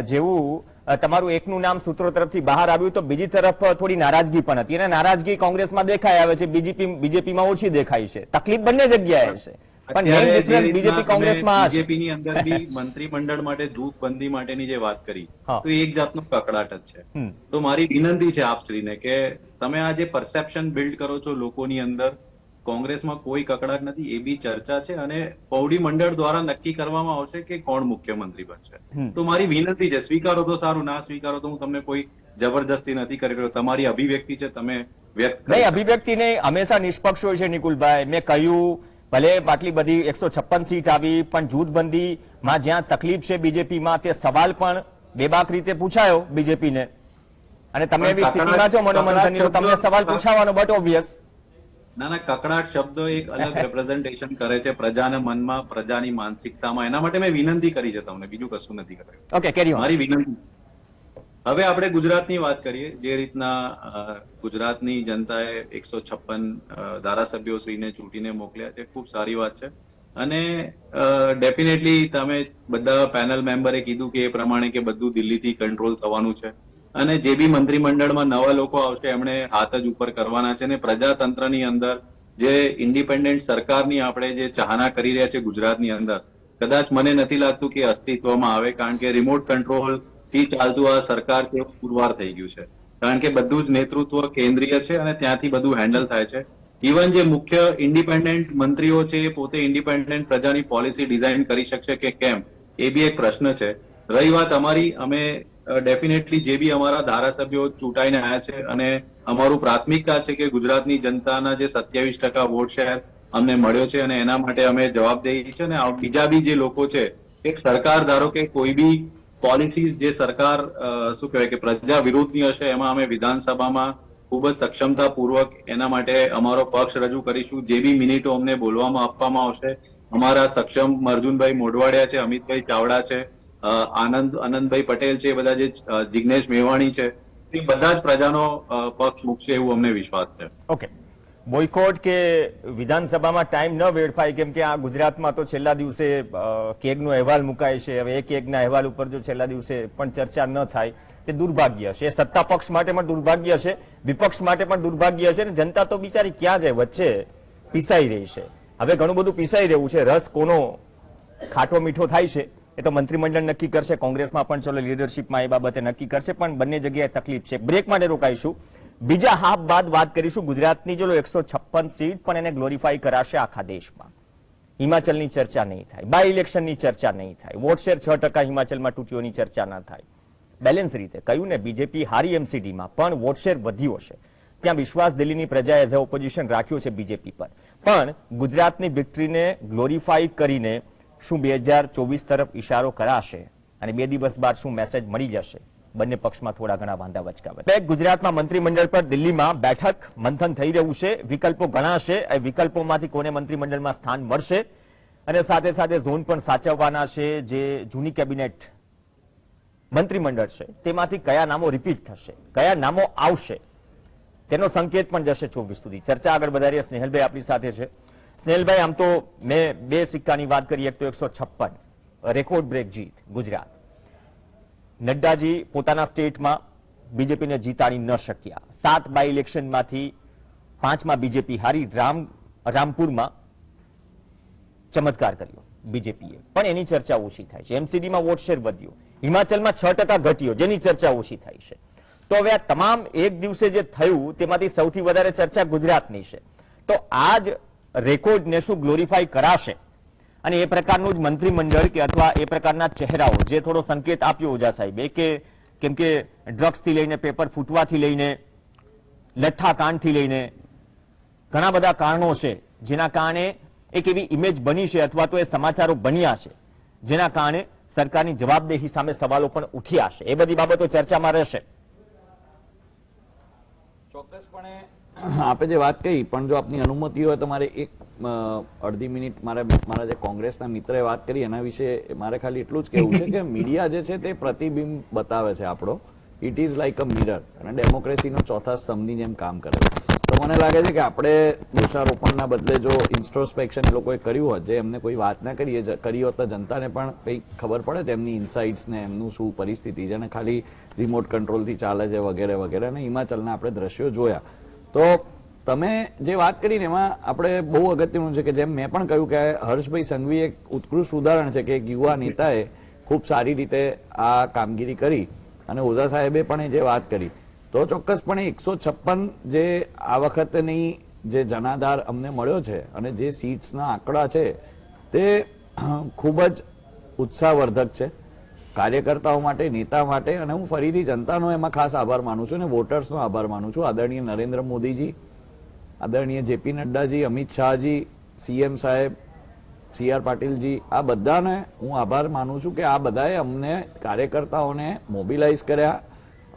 જેવું તમારું એકનું નામ સૂત્રો તરફથી બહાર આવ્યું તો બીજી તરફ થોડી નારાજગી પણ હતી, અને નારાજગી કોંગ્રેસમાં દેખાઈ આવે છે, બીજેપીમાં ઓછી દેખાય છે. તકલીફ બંને જગ્યાએ છે, પણ મેઇન ડિફરન્સ બીજેપી કોંગ્રેસમાં બીજેપીની અંદર બી મંત્રીમંડળ માટે જૂથબંધી માટેની જે વાત કરી તો એક જાતનો કકડાટ જ છે. તો મારી વિનંતી છે આપશ્રીને કે તમે આ જે પરસેપ્શન બિલ્ડ કરો છો લોકોની અંદર, કોંગ્રેસમાં કોઈ કકડાટ નથી, એ બી ચર્ચા છે અને પૌડી મંડળ દ્વારા નક્કી કરવામાં આવશે કે કોણ મુખ્યમંત્રી બનશે. તો મારી વિનંતી છે, સ્વીકારો તો સારું, ના સ્વીકારો તો હું તમને કોઈ જબરજસ્તી નથી કરી રહ્યો, તમારી અભિવ્યક્તિ છે, તમે વ્યક્ત નહીં. અભિવ્યક્તિને હંમેશા નિષ્પક્ષ હોય છે નિકુલભાઈ. મેં કહ્યું ભલે આટલી બધી 156 સીટ આવી, પણ જૂથબંધીમાં જ્યાં તકલીફ છે બીજેપીમાં, તે સવાલ પણ બેબાક રીતે પૂછાયો બીજેપીને, અને તમે એવી સ્થિતિમાં છો મનોમંથનની, તો તમને સવાલ પૂછાવાનો બટ ઓબ્વિયસ. ના ના, કકડાટ શબ્દ એક અલગ રેપ્રેઝન્ટેશન કરે છે પ્રજાના મનમાં, પ્રજાની માનસિકતામાં. એના માટે મેં વિનંતી કરી છે તમને, બીજું કશું નથી કર્યું. Okay, carry on. મારી વિનંતી. હવે આપણે ગુજરાતની વાત કરીએ. જે રીતના ગુજરાતની જનતાએ 156 ધારાસભ્યો શ્રીને ચૂંટીને મોકલ્યા છે, ખૂબ સારી વાત છે. અને ડેફિનેટલી તમે બધા પેનલ મેમ્બરે કીધું કે એ પ્રમાણે કે બધું દિલ્હીથી કંટ્રોલ થવાનું છે. અને જે બી મંત્રીમંડળમાં નવા લોકો આવશે એમણે હાથ જ ઉપર કરવાના છે. અને પ્રજાતંત્રની અંદર જે ઇન્ડિપેન્ડન્ટ સરકારની આપણે જે ચાહના કરી રહ્યા છે ગુજરાતની અંદર, કદાચ મને નથી લાગતું કે અસ્તિત્વમાં આવે, કારણ કે રિમોટ કંટ્રોલ થી ચાલતું આ સરકાર છે પુરવાર થઈ ગયું છે. કારણ કે બધું જ નેતૃત્વ કેન્દ્રીય છે અને ત્યાંથી બધું હેન્ડલ થાય છે. ઇવન જે મુખ્ય ઇન્ડિપેન્ડન્ટ મંત્રીઓ છે એ પોતે ઇન્ડિપેન્ડન્ટ પ્રજાની પોલિસી ડિઝાઇન કરી શકશે કે કેમ, એ બી એક પ્રશ્ન છે. રહી વાત અમારી, અમે ડેફિનેટલી જે બી અમારા ધારાસભ્યો ચૂંટાઈને આવ્યા છે અને અમારું પ્રાથમિકતા છે કે ગુજરાતની જનતાના જે 27% વોટ શેર અમને મળ્યો છે અને એના માટે અમે જવાબદેહી છે. અને બીજા બી જે લોકો છે, એક સરકાર ધારો કે કોઈ બી પોલિસીઝ જે સરકાર શું કહેવાય કે પ્રજા વિરોધની હશે, એમાં અમે વિધાનસભામાં ખૂબ જ સક્ષમતાપૂર્વક એના માટે અમારો પક્ષ રજૂ કરીશું. જે બી મિનિટો અમને બોલવામાં આપવામાં આવશે, અમારા સક્ષમ અર્જુનભાઈ મોઢવાડિયા છે, અમિતભાઈ ચાવડા છે, આનંદભાઈ પટેલ છે, એ બધા જે જિગ્નેશ મેવાણી છે, એ બધા જ પ્રજાનો પક્ષ મૂકશે એવું અમને વિશ્વાસ છે. ઓકે, બોયકોટ કે વિધાનસભામાં ટાઈમ ન વેડફાય, કેમ કે આ ગુજરાતમાં તો છેલ્લા દિવસે કેગનો અહેવાલ મુકાય છે. હવે એ કેગના અહેવાલ ઉપર જો છેલ્લા દિવસે પણ ચર્ચા ન થાય તે દુર્ભાગ્ય છે. સત્તા પક્ષ માટે પણ દુર્ભાગ્ય છે, વિપક્ષ માટે પણ દુર્ભાગ્ય છે. અને જનતા તો બિચારી ક્યાં જાય, વચ્ચે પીસાઈ રહી છે. હવે ઘણું બધું પીસાઈ રહ્યું છે. રસ કોનો ખાટો મીઠો થાય છે એ તો મંત્રીમંડળ નક્કી કરશે. કોંગ્રેસમાં પણ ચલો લીડરશીપમાં એ બાબતે નક્કી કરશે, પણ બંને જગ્યાએ તકલીફ છે. બ્રેક માટે રોકાઈશું. બીજા હાફ બાદ વાત કરીશું ગુજરાતની. ચલો 156 સીટ પણ એને ગ્લોરીફાઈ કરાશે આખા દેશમાં. હિમાચલની ચર્ચા નહીં થાય, બાય ઇલેક્શનની ચર્ચા નહીં થાય, વોટ શેર 6% હિમાચલમાં તૂટ્યોની ચર્ચા ના થાય. બેલેન્સ રીતે કહ્યું ને, બીજેપી હારી એમસીડીમાં પણ વોટ શેર વધ્યો છે. ત્યાં વિશ્વાસ દિલ્હીની પ્રજાએ એઝ અ ઓપોઝિશન રાખ્યો છે બીજેપી પર. પણ ગુજરાતની વિક્ટરીને ગ્લોરીફાઈ કરીને શું 2024 તરફ ઇશારો કરાશે અને 2 દિવસ બાદ શું મેસેજ મળી જશે? બંને પક્ષમાં થોડા ઘણા વાંધા વચકાવે. ગુજરાતમાં મંત્રીમંડળ પર દિલ્હીમાં બેઠક મંથન થઈ રહ્યું છે. વિકલ્પો ઘણા છે. એ વિકલ્પોમાંથી કોને મંત્રીમંડળમાં સ્થાન મળશે અને સાથે સાથે ઝોન પણ સાચવવાના છે. જે જૂની કેબિનેટ મંત્રીમંડળ છે તેમાંથી કયા નામો રિપીટ થશે, કયા નામો આવશે, તેનો સંકેત પણ જશે 24 સુધી. ચર્ચા આગળ વધારીએ. સ્નેહલભાઈ આપણી સાથે છે. સ્નેહલભાઈ, આમ તો મેં 2 સિક્કાની વાત કરી. એક તો 156 રેકોર્ડ બ્રેક જીત ગુજરાત. નડ્ડાજી પોતાના સ્ટેટમાં બીજેપીને જીતાડી ન શક્યા. 7 બાય ઇલેક્શનમાંથી 5માં બીજેપી હારી. રામપુરમાં ચમત્કાર કર્યો બીજેપીએ, પણ એની ચર્ચા ઓછી થાય છે. એમસીડીમાં વોટ શેર વધ્યો, હિમાચલમાં 6% ઘટ્યો, જેની ચર્ચા ઓછી થાય છે. તો હવે આ તમામ એક દિવસે જે થયું તેમાંથી સૌથી વધારે ચર્ચા ગુજરાતની છે. તો આ જ રેકોર્ડને શું ગ્લોરીફાઈ કરાશે? અને એ પ્રકારનું જ મંત્રીમંડળ કે અથવા એ પ્રકારના ચહેરાઓ, જે થોડો સંકેત આપ્યો ઓઝા સાહેબે કે કેમ કે ડ્રગ્સથી લઈને પેપર ફૂટવાથી લઈને લઠ્ઠાકાંડથી લઈને ઘણા બધા કારણો છે જેના કારણે એક એવી ઇમેજ બની છે અથવા તો એ સમાચારો બન્યા છે જેના કારણે સરકારની જવાબદેહી સામે સવાલો પણ ઉઠ્યા છે. એ બધી બાબતો ચર્ચામાં રહેશે. ચોક્કસપણે આપે જે વાત કહી, પણ જો આપની અનુમતિ હોય તો મારે એક અડધી મિનિટ મારા જે કોંગ્રેસના મિત્રએ વાત કરી એના વિશે મારે ખાલી એટલું જ કહેવું છે કે મીડિયા જે છે તે પ્રતિબિંબ બતાવે છે આપણો. It is like a mirror અને ડેમોક્રેસીનો ચોથા સ્તંભની જેમ કામ કરે છે. તો મને લાગે છે કે આપણે દોષારોપણના બદલે જો ઇન્ટ્રોસ્પેક્શન એ લોકોએ કર્યું હોત, જે એમને કોઈ વાત ના કરી હોત, તો જનતાને પણ કંઈક ખબર પડે તેમની ઇન્સાઇટ્સ ને એમનું શું પરિસ્થિતિ છે અને ખાલી રિમોટ કંટ્રોલથી ચાલે છે વગેરે વગેરે. અને હિમાચલના આપણે દ્રશ્યો જોયા. તો તમે જે વાત કરીને એમાં આપણે બહુ અગત્યનું છે કે જેમ મેં પણ કહ્યું કે હર્ષભાઈ સંઘવી એક ઉત્કૃષ્ટ ઉદાહરણ છે કે એક યુવા નેતાએ ખૂબ સારી રીતે આ કામગીરી કરી અને ઓઝા સાહેબે પણ જે વાત કરી. તો ચોક્કસપણે 156 જે આ વખતની જે જનાધાર અમને મળ્યો છે અને જે સીટ્સના આંકડા છે તે ખૂબ જ ઉત્સાહવર્ધક છે કાર્યકર્તાઓ માટે, નેતા માટે. અને હું ફરીથી જનતાનો એમાં ખાસ આભાર માનું છું અને વોટર્સનો આભાર માનું છું. આદરણીય નરેન્દ્ર મોદીજી, આદરણીય જેપી નડ્ડાજી, અમિત શાહજી, સીએમ સાહેબ, CR પાટીલજી, આ બધાને હું આભાર માનું છું કે આ બધાએ અમને કાર્યકર્તાઓને મોબિલાઇઝ કર્યા,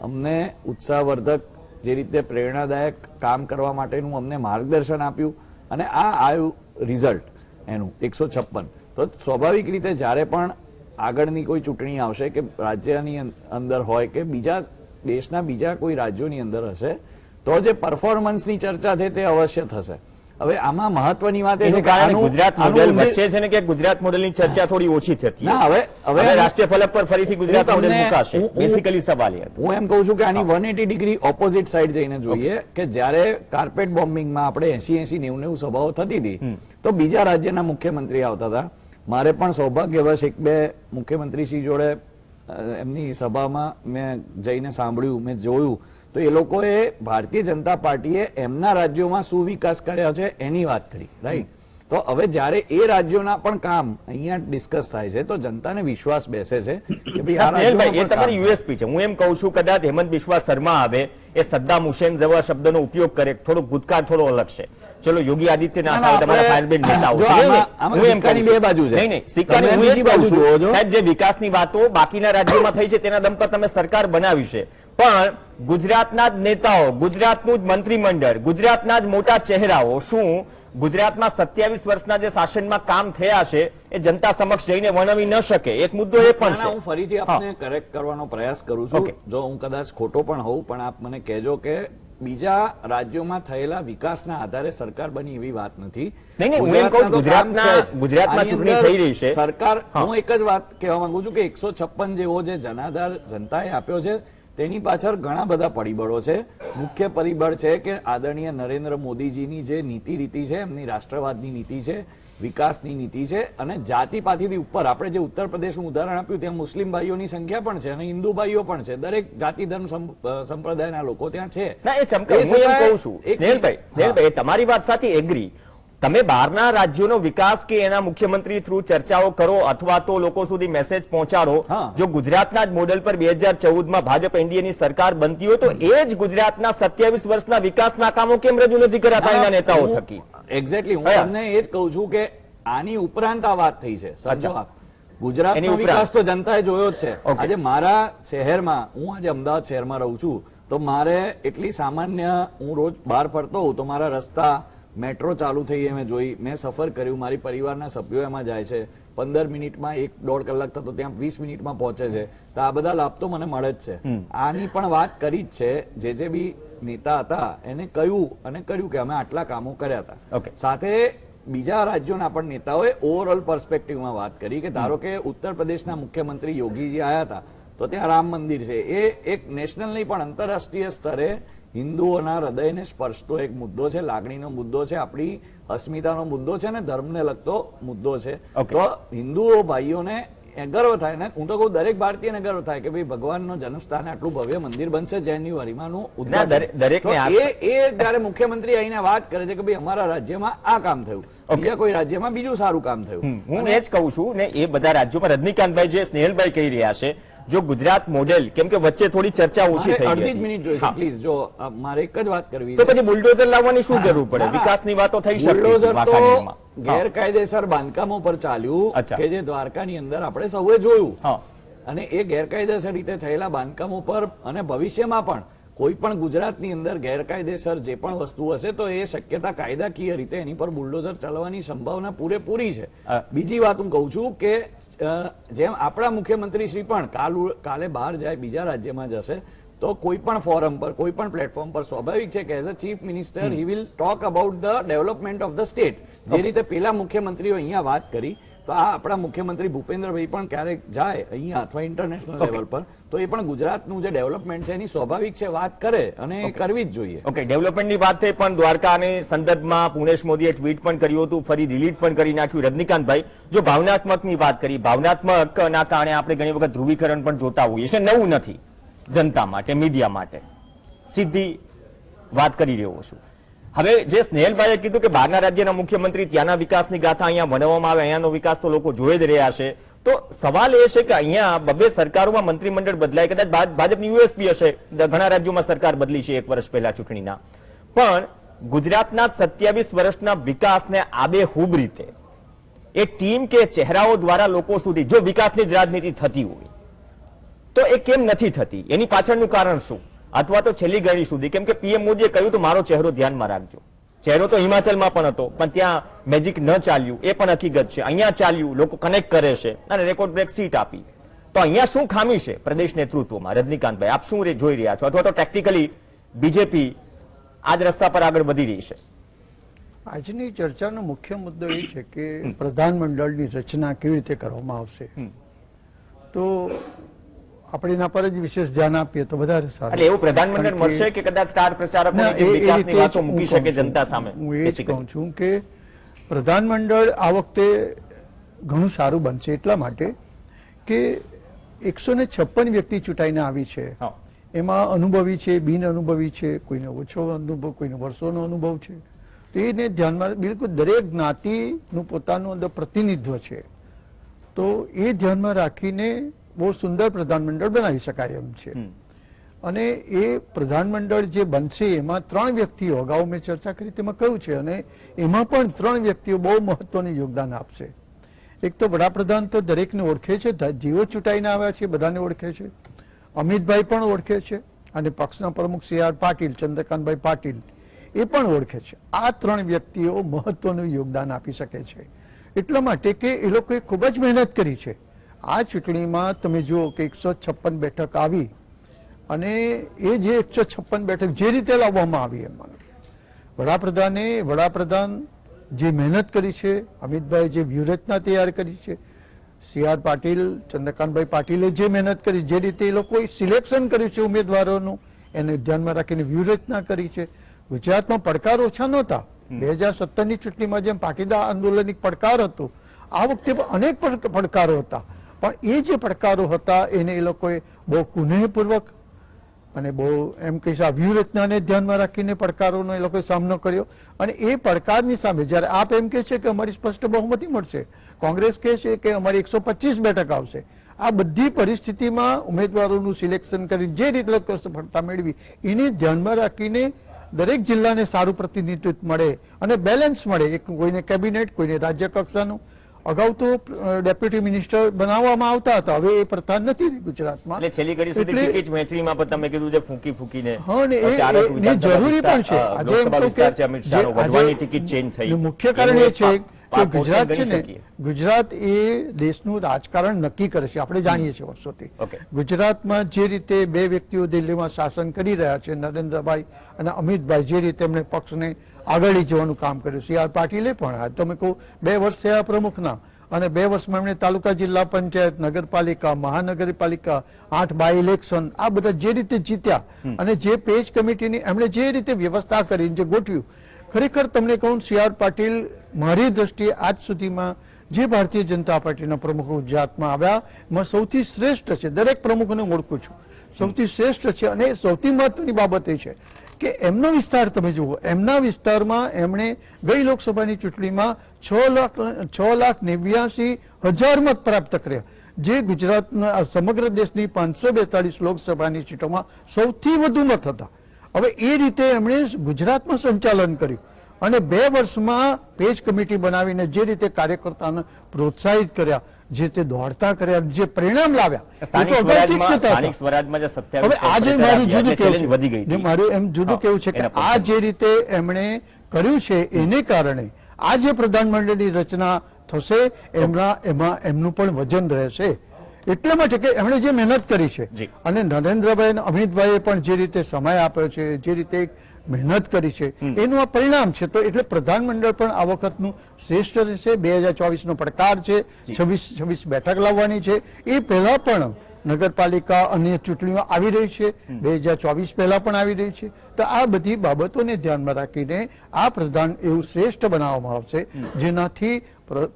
અમને ઉત્સાહવર્ધક જે રીતે પ્રેરણાદાયક કામ કરવા માટેનું અમને માર્ગદર્શન આપ્યું અને આ આવ્યું રિઝલ્ટ એનું 156. તો સ્વાભાવિક રીતે જ્યારે પણ આગળની કોઈ ચૂંટણી આવશે કે રાજ્યની અંદર હોય કે બીજા દેશના બીજા કોઈ રાજ્યોની અંદર હશે તો જે પરફોર્મન્સની ચર્ચા છે તે અવશ્ય થશે. હવે આમાં મહત્વની વાત એ છે કે ગુજરાત મોડેલ વચ્ચે છે ને કે ગુજરાત મોડેલની ચર્ચા થોડી ઓછી થતી. ના, હવે રાષ્ટ્રીય ફલક પર ફરીથી ગુજરાત મોડેલ મુકાશે. બેસિકલી સવાલ એ હતો. હું એમ કહું છું કે આની 180 ડિગ્રી ઓપોઝિટ સાઈડ જઈને જોઈએ કે જ્યારે કાર્પેટ બોમ્બિંગમાં આપણે 80-90 સભાઓ થતી હતી તો બીજા રાજ્યના મુખ્યમંત્રી આવતા હતા. મારે પણ સૌભાગ્યવશ 1-2 મુખ્યમંત્રીશ્રી જોડે એમની સભામાં મેં જઈને સાંભળ્યું, મેં જોયું તો એ લોકોએ ભારતીય જનતા પાર્ટીએ એમના રાજ્યોમાં શું વિકાસ કર્યા છે એની વાત કરી, રાઈટ. તો હવે જ્યારે એ રાજ્યોના પણ કામ અહીંયા ડિસ્કસ થાય છે તો જનતાને વિશ્વાસ બેસે છે કે ભાઈ આ સ્નેહલભાઈ, એ તમારી યુએસપી છે. હું એમ કહું છું કદાચ હેમંત બિસ્વા શર્મા આવે એ સદ્દામ હુસેન જેવા શબ્દનો ઉપયોગ કરે, થોડો ભૂતકાળ થોડો અલગ છે. ચલો યોગી આદિત્યનાથ આવે, તમારા ફાયરબ્રિગેડ નેતાઓ છે. હું એમ કહું છું, બે બાજુ છે. નહીં, સિક્કાની હું એ જ કહું છું સાહેબ, જે વિકાસની વાતો બાકીના રાજ્યોમાં થઈ છે તેના દમ પર તમે સરકાર બનાવી છે, પણ ગુજરાતના જ નેતાઓ, ગુજરાતનું જ મંત્રીમંડળ, ગુજરાતના જ મોટા ચહેરાઓ શું ગુજરાતમાં 27 વર્ષના જે શાસનમાં કામ થયા છે એ જનતા સમક્ષ જઈને વર્ણવી ન શકે? એક મુદ્દો એ પણ છે. હું ફરીથી આપને કરેક્ટ કરવાનો પ્રયાસ કરું છું. જો હું કદાચ ખોટો પણ હોઉં, પણ આપ મને કહેજો કે બીજા રાજ્યોમાં થયેલા વિકાસના આધારે સરકાર બની એવી વાત નથી. ગુજરાતમાં ચૂંટણી થઈ રહી છે, સરકાર, હું એક જ વાત કહેવા માંગુ છું કે 156 જેવો જે જનાધાર જનતાએ આપ્યો છે તેની પાછળ ઘણા બધા પરિબળો છે. મુખ્ય પરિબળ છે કે આદરણીય નરેન્દ્ર મોદીજીની જે નીતિ રીતિ છે, એમની રાષ્ટ્રવાદની નીતિ છે, વિકાસની નીતિ છે અને જાતિપાતિથી ઉપર આપણે જે ઉત્તર પ્રદેશનું ઉદાહરણ આપ્યું ત્યાં મુસ્લિમ ભાઈઓની સંખ્યા પણ છે અને હિન્દુ ભાઈઓ પણ છે. દરેક જાતિ ધર્મ સંપ્રદાયના લોકો ત્યાં છે. સ્નેહલભાઈ, તમારી વાત સાથે એગ્રી. તમે બહારના રાજ્યોનો વિકાસ કે એના મુખ્યમંત્રી થ્રુ ચર્ચાઓ કરો અથવા તો લોકો સુધી મેસેજ પહોંચાડો. જો ગુજરાતના જ મોડેલ પર 2014માં ભાજપ એનડીએની સરકાર બનતી હોય તો એ જ ગુજરાતના 27 વર્ષના વિકાસના કામો કેમ રજૂ નથી કરાતા એના નેતાઓ થકી? એક્ઝેક્ટલી, હું તમને એ જ કહું છું કે આની ઉપરાંત આ વાત થઈ છે. ગુજરાતનો વિકાસ તો જનતાએ જોયો જ છે. આજે મારા શહેરમાં, હું આજે અમદાવાદ શહેરમાં રહું છું, તો મારે એટલી સામાન્ય, હું રોજ બહાર ફરતો હોઉં તો મારા રસ્તા, મેટ્રો ચાલુ થઈ એ મેં જોઈ, મેં સફર કર્યું, મારી પરિવારના સભ્યો એમાં જાય છે, 15 મિનિટમાં 1-1.5 કલાક થતો ત્યાં 20 મિનિટમાં પહોંચે છે. તો આ બધા લાભ તો મને મળે જ છે. આની પણ વાત કરી જ છે, જે બી નેતા હતા એને કહ્યું અને કર્યું કે અમે આટલા કામો કર્યા હતા. સાથે બીજા રાજ્યોના પણ નેતાઓએ ઓવરઓલ પર્સપેક્ટિવમાં વાત કરી કે ધારો કે ઉત્તર પ્રદેશના મુખ્યમંત્રી યોગીજી આવ્યા હતા તો ત્યાં રામ મંદિર છે, એ એક નેશનલ નહીં પણ આંતરરાષ્ટ્રીય સ્તરે હિન્દુઓના હૃદયને સ્પર્શતો એક મુદ્દો છે, લાગણીનો મુદ્દો છે, આપણી અસ્મિતાનો મુદ્દો છે ને ધર્મને લગતો મુદ્દો છે. તો હિન્દુઓ ભાઈઓને ગર્વ થાય ને, હું તો કહું દરેક ભારતીયને ગર્વ થાય કે ભાઈ ભગવાનનો જન્મસ્થાન આટલું ભવ્ય મંદિર બનશે જાન્યુઆરીમાં નું ઉદ્ઘાટન. એ જયારે મુખ્યમંત્રી આવીને વાત કરે છે કે ભાઈ અમારા રાજ્યમાં આ કામ થયું, બીજા કોઈ રાજ્યમાં બીજું સારું કામ થયું. હું એ જ કહું છું ને, એ બધા રાજ્યોમાં રજનીકાંતભાઈ જે સ્નેહલભાઈ કહી રહ્યા છે, જો ગુજરાત મોડેલ, કેમ કે વચ્ચે થોડી ચર્ચા ઓછી થઈ અડધી મિનિટ જોઈશે પ્લીઝ. જો મારે એક જ વાત કરવી તો પછી બુલડોઝર લાવવાની શું જરૂર પડે? વિકાસની વાતો થઈ શકે. બુલડોઝર તો ગેરકાયદેસર બાંધકામો પર ચાલ્યું કે જે દ્વારકાની અંદર આપણે સૌએ જોયું, અને એ ગેરકાયદેસર રીતે થયેલા બાંધકામો પર અને ભવિષ્યમાં પણ કોઈ પણ ગુજરાતની અંદર ગેરકાયદેસર જે પણ વસ્તુ હશે તો એ શક્યતા કાયદાકીય રીતે એની પર બુલડોઝર ચાલવાની સંભાવના પૂરેપૂરી છે. બીજી વાત હું કહું છું કે જેમ આપણા મુખ્યમંત્રી શ્રી પણ કાલે બહાર જાય, બીજા રાજ્યમાં જશે તો કોઈ પણ ફોરમ પર, કોઈ પણ પ્લેટફોર્મ પર સ્વાભાવિક છે કે as a chief minister he will talk about the development of the state. જે રીતે પેલા મુખ્યમંત્રીઓ અહીંયા વાત કરી, તો આ આપણા મુખ્યમંત્રી ભૂપેન્દ્રભાઈ પણ ક્યારેક જાય અહીંયા અથવા ઇન્ટરનેશનલ લેવલ પર તો એ પણ ગુજરાતનું જે ડેવલપમેન્ટ છે એની સ્વાભાવિક છે વાત કરે અને કરવી જ જોઈએ. ઓકે, ડેવલપમેન્ટની વાત થઈ પણ દ્વારકાની સંદર્ભમાં પુનેશ મોદીએ ટ્વીટ પણ કર્યું હતું, ફરી ડિલીટ પણ કરી નાખ્યું. રજનીકાંતભાઈ, જો ભાવનાત્મકની વાત કરી, ભાવનાત્મકના કારણે આપણે ઘણી વખત ધ્રુવીકરણ પણ જોતા હોઈએ છીએ, નવું નથી જનતા માટે, મીડિયા માટે. સીધી વાત કરી રહ્યો છું. હવે જે સ્નેહલભાઈએ કીધું કે બહારના રાજ્યના મુખ્યમંત્રી ત્યાંના વિકાસની ગાથા અહીંયા ભણવામાં આવે, અહીંયાનો વિકાસ તો લોકો જોઈ જ રહ્યા છે, તો સવાલ એ છે કે અહીંયા બબે સરકારોમાં મંત્રીમંડળ બદલાય, કદાચ ભાજપની યુએસપી હશે, ઘણા રાજ્યોમાં સરકાર બદલી છે 1 વર્ષ પહેલા ચૂંટણીના, પણ ગુજરાતના 27 વર્ષના વિકાસને આબેહૂબ રીતે એ ટીમ કે ચહેરાઓ દ્વારા લોકો સુધી જો વિકાસની જ રાજનીતિ થતી હોય તો એ કેમ નથી થતી? એની પાછળનું કારણ શું? અથવા તો છેલ્લી ઘડી સુધી? કેમ કે પીએમ મોદીએ કહ્યું તો મારો ચહેરો ધ્યાનમાં રાખજો. ચહેરો તો હિમાચલમાં પણ હતો, પણ ત્યાં મેજિક ન ચાલ્યું, એ પણ હકીકત છે. અહીંયા ચાલ્યું, લોકો કનેક્ટ કરે છે અને રેકોર્ડ બ્રેક સીટ આપી. તો અહીંયા શું ખામી છે પ્રદેશ નેતૃત્વમાં? રજનીકાંતભાઈ, આપ શું જોઈ રહ્યા છો? અથવા તો ટેક્ટિકલી બીજેપી આ જ રસ્તા પર આગળ વધી રહી છે? આજની ચર્ચાનો મુખ્ય મુદ્દો એ છે કે પ્રધાનમંડળની રચના કેવી રીતે કરવામાં આવશે. તો આપણે એના પર જ વિશેષ ધ્યાન આપીએ તો વધારે સારું. એટલે એવું પ્રધાનમંડળ મળશે કે કદાચ સ્ટાર પ્રચારકોની જે વિકાસની વાતો મૂકી શકે જનતા સામે? હું એ જ કહું છું કે પ્રધાનમંડળ આ વખતે ઘણું સારું બનશે એટલા માટે કે 156 વ્યક્તિ ચૂંટાઈને આવી છે. એમાં અનુભવી છે, બિન અનુભવી છે, કોઈને ઓછો અનુભવ, કોઈને વર્ષોનો અનુભવ છે. તો એને ધ્યાનમાં બિલકુલ દરેક જ્ઞાતિનું પોતાનું અંદર પ્રતિનિધિત્વ છે. તો એ ધ્યાનમાં રાખીને બહુ સુંદર પ્રધાનમંડળ બનાવી શકાય એમ છે. અને એ પ્રધાનમંડળ જે બનશે એમાં 3 વ્યક્તિઓ, અગાઉ મેં ચર્ચા કરી તેમાં કહ્યું છે, અને એમાં પણ 3 વ્યક્તિઓ બહુ મહત્વનું યોગદાન આપશે. એક તો વડાપ્રધાન તો દરેકને ઓળખે છે, જેઓ ચૂંટાઈને આવ્યા છે બધાને ઓળખે છે. અમિતભાઈ પણ ઓળખે છે, અને પક્ષના પ્રમુખ CR પાટીલ, ચંદ્રકાંતભાઈ પાટીલ એ પણ ઓળખે છે. આ 3 વ્યક્તિઓ મહત્વનું યોગદાન આપી શકે છે. એટલા માટે કે એ લોકોએ ખૂબ જ મહેનત કરી છે. આ ચૂંટણીમાં તમે જુઓ કે 156 બેઠક આવી, અને એ જે 156 બેઠક જે રીતે લાવવામાં આવી એમાં વડાપ્રધાન જે મહેનત કરી છે, અમિતભાઈ જે વ્યૂહરચના તૈયાર કરી છે, CR પાટીલ, ચંદ્રકાંતભાઈ પાટીલે જે મહેનત કરી, જે રીતે એ લોકોએ સિલેક્શન કર્યું છે ઉમેદવારોનું, એને ધ્યાનમાં રાખીને વ્યૂહરચના કરી છે. ગુજરાતમાં પડકાર ઓછા નહોતા. 2017ની ચૂંટણીમાં જેમ પાટીદાર આંદોલન એક પડકાર હતો, આ વખતે પણ અનેક પડકારો હતા. પણ એ જે પડકારો હતા એને એ લોકોએ બહુ કુનેહપૂર્વક અને બહુ એમ કહી વ્યૂહરચનાને ધ્યાનમાં રાખીને પડકારોનો એ લોકોએ સામનો કર્યો. અને એ પડકારની સામે જ્યારે આપ એમ કહે છે કે અમારી સ્પષ્ટ બહુમતી મળશે, કોંગ્રેસ કહે છે કે અમારી 125 બેઠક આવશે, આ બધી પરિસ્થિતિમાં ઉમેદવારોનું સિલેક્શન કરી જે રીતે સફળતા મેળવી એને ધ્યાનમાં રાખીને દરેક જિલ્લાને સારું પ્રતિનિધિત્વ મળે અને બેલેન્સ મળે. એક કોઈને કેબિનેટ, કોઈને રાજ્ય કક્ષાનું. અગાઉ તો ડેપ્યુટી મિનિસ્ટર બનાવવામાં આવતા હતા, હવે એ પ્રથા નથી ગુજરાતમાં. એટલે છેલ્લી ઘડી સુધી ટિકિટ વહેંચણીમાં પણ તમે કીધું છે ફૂંકી ફૂંકીને. હા, ને એ જરૂરી પણ છે. આજે મુખ્ય કારણ એ છે કે ગુજરાત છે ને, ગુજરાત એ દેશનું રાજકારણ નક્કી કરે છે. આપણે જાણીએ છીએ વર્ષોથી ગુજરાતમાં જે રીતે 2 વ્યક્તિઓ દિલ્હીમાં શાસન કરી રહ્યા છે, નરેન્દ્રભાઈ અને અમિતભાઈ, જે રીતે એમણે પક્ષને આગળ લઈ જવાનું કામ કર્યું. CR પાટીલે પણ, તમે કહો 2 વર્ષ થયા પ્રમુખના, અને 2 વર્ષમાં એમણે તાલુકા, જિલ્લા પંચાયત, નગરપાલિકા, મહાનગરપાલિકા, 8 બાય ઇલેક્શન, આ બધા જે રીતે જીત્યા, અને જે પેજ કમિટીની એમણે જે રીતે વ્યવસ્થા કરીને જે ગોઠવ્યું, ખરેખર તમને કહું, CR પાટીલ મારી દ્રષ્ટિએ આજ સુધીમાં જે ભારતીય જનતા પાર્ટીના પ્રમુખો ગુજરાતમાં આવ્યા એમાં સૌથી શ્રેષ્ઠ છે. દરેક પ્રમુખને ઓળખું છું, સૌથી શ્રેષ્ઠ છે. અને સૌથી મહત્વની બાબત એ છે કે એમનો વિસ્તાર તમે જુઓ, એમના વિસ્તારમાં એમણે ગઈ લોકસભાની ચૂંટણીમાં 6,89,000 મત પ્રાપ્ત કર્યા, જે ગુજરાતના સમગ્ર દેશની 542 લોકસભાની સીટોમાં સૌથી વધુ મત હતા. હવે એ રીતે એમણે ગુજરાતમાં સંચાલન કર્યું, અને 2 વર્ષમાં પેજ કમિટી બનાવીને જે રીતે કાર્યકર્તાઓને પ્રોત્સાહિત કર્યા, જે તે દોડતા કર્યા, જે પરિણામ લાવ્યા, હવે આજે મારું જુદું કેવું છે, મારું એમ જુદું કેવું છે કે આ જે રીતે એમણે કર્યું છે એને કારણે આ જે પ્રધાનમંડળની રચના થશે એમાં એમનું પણ વજન રહેશે. એટલા માટે કે એમણે જે મહેનત કરી છે, અને નરેન્દ્રભાઈ અને અમિતભાઈએ પણ જે રીતે સમય આપ્યો છે, જે રીતે મહેનત કરી છે, એનું આ પરિણામ છે. તો એટલે પ્રધાનમંડળ પણ આ વખતનું શ્રેષ્ઠ રહેશે. 2024નો પડકાર છે, 26 બેઠક લાવવાની છે. એ પહેલા પણ નગરપાલિકા અને ચૂંટણીઓ આવી રહી છે, 2024 પહેલા પણ આવી રહી છે. તો આ બધી બાબતોને ધ્યાનમાં રાખીને આ પ્રધાન એવું શ્રેષ્ઠ બનાવવામાં આવશે જેનાથી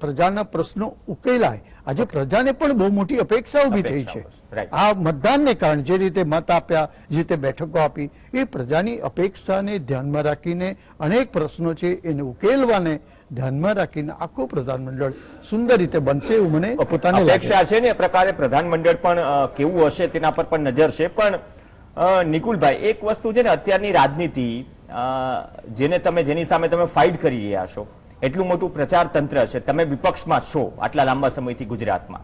પ્રજાના પ્રશ્નો ઉકેલાય. આજે પ્રજાને પણ બહુ મોટી અપેક્ષા ઉભી થઈ છે આ મતદાનને કારણે. જે રીતે મત આપ્યા, જે રીતે બેઠકો આપી, એ પ્રજાની અપેક્ષાને ધ્યાનમાં રાખીને અનેક પ્રશ્નો છે એને ઉકેલવાને ધ્યાનમાં રાખીને આખું પ્રધાનમંડળ સુંદર રીતે બનશે એવું મને પોતાને અપેક્ષા છે. ને એ પ્રકારે પ્રધાનમંડળ પણ કેવું હશે તેના પર પણ નજર છે. પણ નિકુલભાઈ, એક વસ્તુ છે ને, અત્યારની રાજનીતિ જેની સામે તમે ફાઇટ કરી રહ્યા છો, એટલું મોટું પ્રચાર તંત્ર છે, તમે વિપક્ષમાં છો આટલા લાંબા સમયથી ગુજરાતમાં,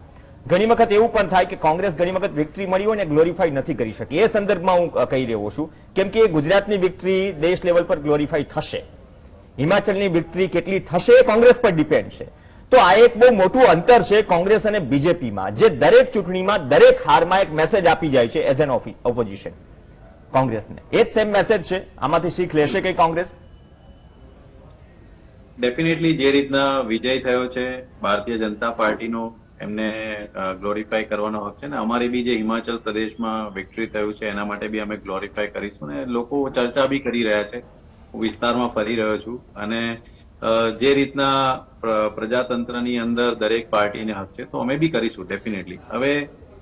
ઘણી વખત એવું પણ થાય કે કોંગ્રેસ ઘણી વખત વિક્ટરી મળી હોય ને ગ્લોરીફાઈ નથી કરી શકી. એ સંદર્ભમાં હું કહી રહ્યો છું, કેમ કે ગુજરાતની વિક્ટરી દેશ લેવલ પર ગ્લોરીફાઈ થશે, હિમાચલની વિક્ટરી કેટલી થશે એ કોંગ્રેસ પર ડિપેન્ડ છે. તો આ એક બહુ મોટું અંતર છે કોંગ્રેસ અને બીજેપીમાં, જે દરેક ચૂંટણીમાં દરેક હારમાં એક મેસેજ આપી જાય છે એઝ એન ઓપોઝિશન કોંગ્રેસને. એ જ સેમ મેસેજ છે. આમાંથી શીખ લેશે કઈ કોંગ્રેસ? ડેફિનેટલી જે રીતના વિજય થયો છે ભારતીય જનતા પાર્ટીનો, એમને ગ્લોરીફાઈ કરવાનો હક છે ને. અમારી બી જે હિમાચલ પ્રદેશમાં વિક્ટરી થયું છે એના માટે બી અમે ગ્લોરીફાઈ કરીશું ને. લોકો ચર્ચા બી કરી રહ્યા છે, હું વિસ્તારમાં ફરી રહ્યો છું, અને જે રીતના પ્રજાતંત્રની અંદર દરેક પાર્ટીને હક છે તો અમે બી કરીશું ડેફિનેટલી. હવે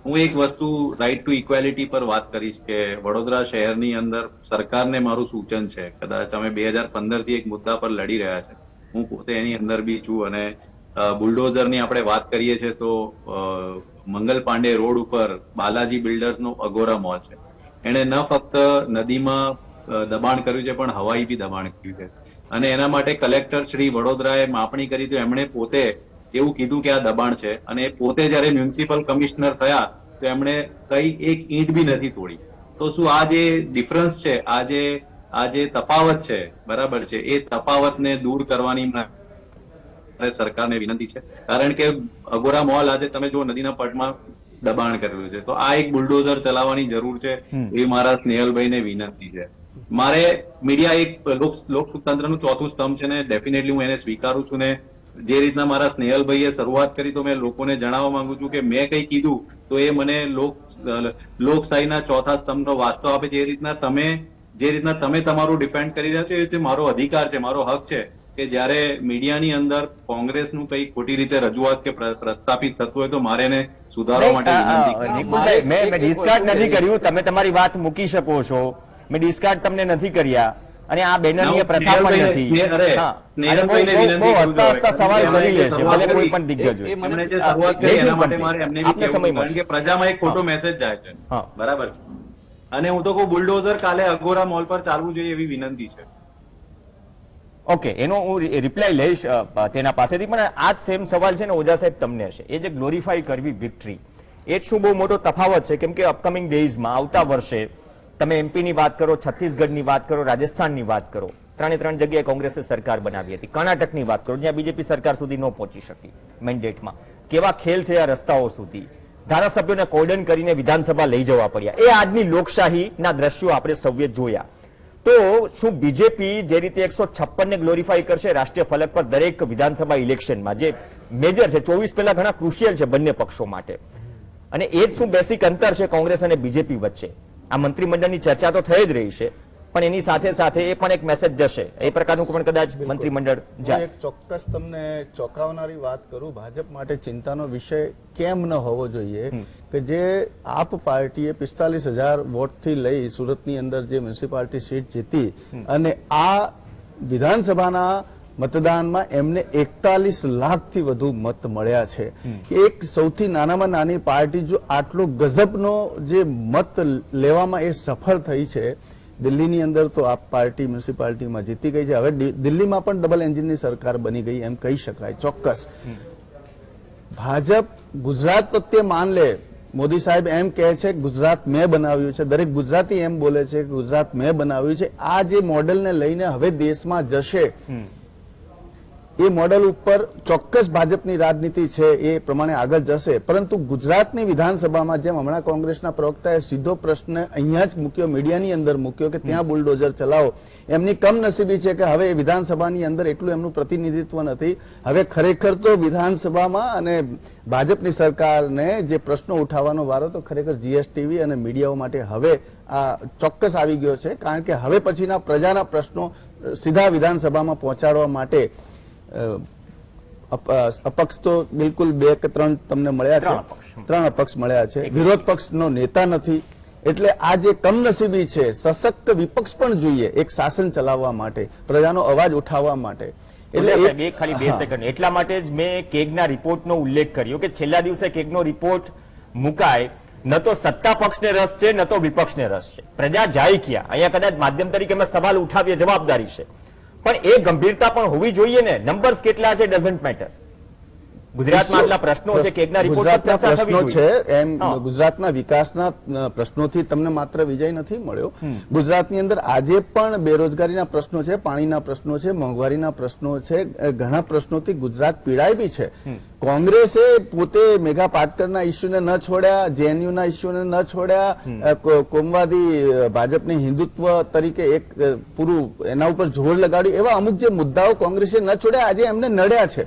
હું એક વસ્તુ રાઇટ ટુ ઇક્વાલિટી પર વાત કરીશ કે વડોદરા શહેરની અંદર સરકારને મારું સૂચન છે, કદાચ અમે 2015 થી એક મુદ્દા પર લડી રહ્યા છે, હું પોતે એની અંદર બી છું, અને બુલડોઝરની આપણે વાત કરીએ છીએ તો મંગલ પાંડે રોડ ઉપર બાલાજી બિલ્ડર્સનો અગોરા મોલ છે. એણે ન ફક્ત નદીમાં દબાણ કર્યું છે પણ હવાઈ બી દબાણ કર્યું છે, અને એના માટે કલેક્ટર શ્રી વડોદરાએ માપણી કરી તો એમણે પોતે એવું કીધું કે આ દબાણ છે, અને પોતે જયારે મ્યુનિસિપલ કમિશનર થયા તો એમણે કઈ એક ઈંટ બી નથી તોડી. તો શું આ જે ડિફરન્સ છે, આ જે તફાવત છે, બરાબર છે, એ તફાવતને દૂર કરવાની સરકારને વિનંતી છે. કારણ કે અગોરા મોલ આજે તમે જો નદીના પટમાં દબાણ કરેલું છે, તો આ એક બુલડોઝર ચલાવવાની જરૂર છે, એ મારા સ્નેહલભાઈને વિનંતી છે. મારે મીડિયા એક લોકતંત્રનું ચોથું સ્તંભ છે ને, ડેફિનેટલી હું એને સ્વીકારું છું, ને જે રીતના મારા સ્નેહલભાઈએ શરૂઆત કરી તો મેં લોકોને જણાવવા માંગુ છું કે મેં કઈ કીધું તો એ મને લોકશાહીના ચોથા સ્તંભનો વાસ્તો આપે છે. જે રીતના તમે તમારું ડિફેન્ડ કરી રહ્યા છો એ રીતે મારો અધિકાર છે, મારો હક છે કે જ્યારે મીડિયાની અંદર કોંગ્રેસનું કઈ ખોટી રીતે રજૂઆત કે પ્રસ્થાપિત થતું હોય તો મારે એને સુધારવા માટે વિનંતી કરી. નિકુલભાઈ, મેં ડિસ્કાર્ડ નથી કર્યું, તમે તમારી વાત મૂકી શકો છો. મેં ડિસ્કાર્ડ તમને નથી કર્યા, અને આ બેનરની પ્રથા પણ નથી. બહુ હસતા હસતા સવાલ કરી લે છે, ભલે કોઈ પણ દિગ્ગજ હોય. એમણે જે શરૂઆત કરી એના માટે મારે એમને બી કહેવું છે, કારણ કે પ્રજામાં એક ખોટો મેસેજ જાય છે, બરાબર છે. અને હું તો કહું બુલડોઝર કાલે અગોરા મોલ પર ચાલવું જોઈએ એવી વિનંતી છે. ઓકે, એનો હું રિપ્લાય લઈશ તેના પાસેથી. પણ આ જ સેમ સવાલ છે ને ઓઝા સાહેબ તમને હશે, એ જે ગ્લોરીફાઈ કરવી વિક્ટરી, એ જ શું બહુ મોટો તફાવત છે? કેમ કે અપકમિંગ ડેઝમાં આવતા વર્ષે તમે એમપીની વાત કરો, છત્તીસગઢની વાત કરો, રાજસ્થાનની વાત કરો, 3 જગ્યાએ કોંગ્રેસે સરકાર બનાવી હતી. કર્ણાટકની વાત કરો, જ્યાં બીજેપી સરકાર સુધી ન પહોંચી શકી મેન્ડેટમાં. કેવા ખેલ થયા રસ્તાઓ સુધી, ધારાસભ્યોને કોર્ડન કરીને વિધાનસભા લઈ જવા પડ્યા. એ આજની લોકશાહીના દ્રશ્યો આપણે સૌએ જોયા. તો શું બીજેપી જે રીતે 156 ને ગ્લોરીફાઈ કરશે રાષ્ટ્રીય ફલક પર દરેક વિધાનસભા ઇલેક્શનમાં, જે મેજર છે, 24 પહેલા ઘણા ક્રુશિયલ છે બંને પક્ષો માટે, અને એ જ શું બેસિક અંતર છે કોંગ્રેસ અને બીજેપી વચ્ચે? આ મંત્રીમંડળની ચર્ચા તો થઈ જ રહી છે, પણ એની સાથે સાથે એ પણ એક મેસેજ જશે, એ પ્રકારનું પણ કદાચ મંત્રીમંડળ જાય. એક ચોક્કસ તમને ચોંકાવનારી વાત કરું, ભાજપ માટે ચિંતાનો વિષય કેમ ન હોવો જોઈએ કે જે આપ પાર્ટીએ 45,000 વોટથી લઈ સુરતની અંદર જે મ્યુનિસિપાલિટી સીટ જીતી, અને આ વિધાનસભાના મતદાનમાં એમને 41 લાખથી વધુ મત મળ્યા છે. એક સૌથી નાનામાં નાની પાર્ટી જો આટલો ગજબનો જે મત લેવામાં એ સફળ થઈ છે, દિલ્હીની અંદર તો આ પાર્ટી મ્યુનિસિપાલિટીમાં જીતી ગઈ છે. હવે દિલ્હીમાં પણ ડબલ એન્જિનની સરકાર બની ગઈ એમ કહી શકાય ચોક્કસ. ભાજપ ગુજરાત પ્રત્યે માન લે, મોદી સાહેબ એમ કહે છે ગુજરાત મેં બનાવ્યું છે, દરેક ગુજરાતી એમ બોલે છે કે ગુજરાત મેં બનાવ્યું છે. આ જે મોડેલને લઈને હવે દેશમાં જશે, એ મોડેલ ઉપર ચોક્કસ ભાજપની રાજનીતિ છે એ પ્રમાણે આગળ જશે. પરંતુ ગુજરાતની વિધાનસભામાં જેમ હમણાં કોંગ્રેસના પ્રવક્તાએ સીધો પ્રશ્ન અહીંયા જ મૂક્યો, મીડિયાની અંદર મૂક્યો કે ત્યાં બુલડોઝર ચલાવો, એમની કમનસીબી છે કે હવે વિધાનસભાની અંદર એટલું એમનું પ્રતિનિધિત્વ નથી. હવે ખરેખર તો વિધાનસભામાં અને ભાજપની સરકારને જે પ્રશ્નો ઉઠાવવાનો વારો તો ખરેખર જીએસટીવી અને મીડિયાઓ માટે હવે આ ચોક્કસ આવી ગયો છે. કારણ કે હવે પછીના પ્રજાના પ્રશ્નો સીધા વિધાનસભામાં પહોંચાડવા માટે અપક્ષ તો બિલકુલ 2 કે 3 તમને મળ્યા છે, 3 અપક્ષ મળ્યા છે, વિરોધ પક્ષનો નેતા નથી. એટલે આ જે કમનસીબી છે, સશક્ત વિપક્ષ પણ જોઈએ એક શાસન ચલાવવા માટે, પ્રજાનો અવાજ ઉઠાવવા માટે. એટલે ખાલી 2 સેકન્ડ, એટલા માટે જ મેં કેગના રિપોર્ટનો ઉલ્લેખ કર્યો કે છેલ્લા દિવસે કેગનો રિપોર્ટ મુકાય, ન તો સત્તા પક્ષને રસ છે ન તો વિપક્ષને રસ છે. પ્રજા જાય ક્યાં? અહીંયા કદાચ માધ્યમ તરીકે અમે સવાલ ઉઠાવીએ, જવાબદારી છે, પણ એ ગંભીરતા પણ હોવી જોઈએ ને. નંબર્સ કેટલા છે ડઝન્ટ મેટર. ગુજરાતમાં આટલા પ્રશ્નો છે કે એકના રિપોર્ટ પર ગુજરાતના ચર્ચા થવી પ્રશ્નો જોઈએ. છે એમ હા. ગુજરાતના વિકાસના પ્રશ્નોથી તમને માત્ર વિજય નથી મળ્યો. ગુજરાતની અંદર આજે પણ બેરોજગારીના પ્રશ્નો છે, પાણીના પ્રશ્નો છે, મોંઘવારીના પ્રશ્નો છે, ઘણા પ્રશ્નોથી ગુજરાત પીડાય બી છે. કોંગ્રેસે પોતે મેઘા પાટકરના ઇસ્યુને ન છોડ્યા, જેએનયુના ઇસ્યુને ન છોડ્યા, કોમવાદી ભાજપને હિન્દુત્વ તરીકે એક પૂરું એના ઉપર જોર લગાડ્યું, એવા અમુક જે મુદ્દાઓ કોંગ્રેસે ન છોડ્યા આજે એમને નડ્યા છે.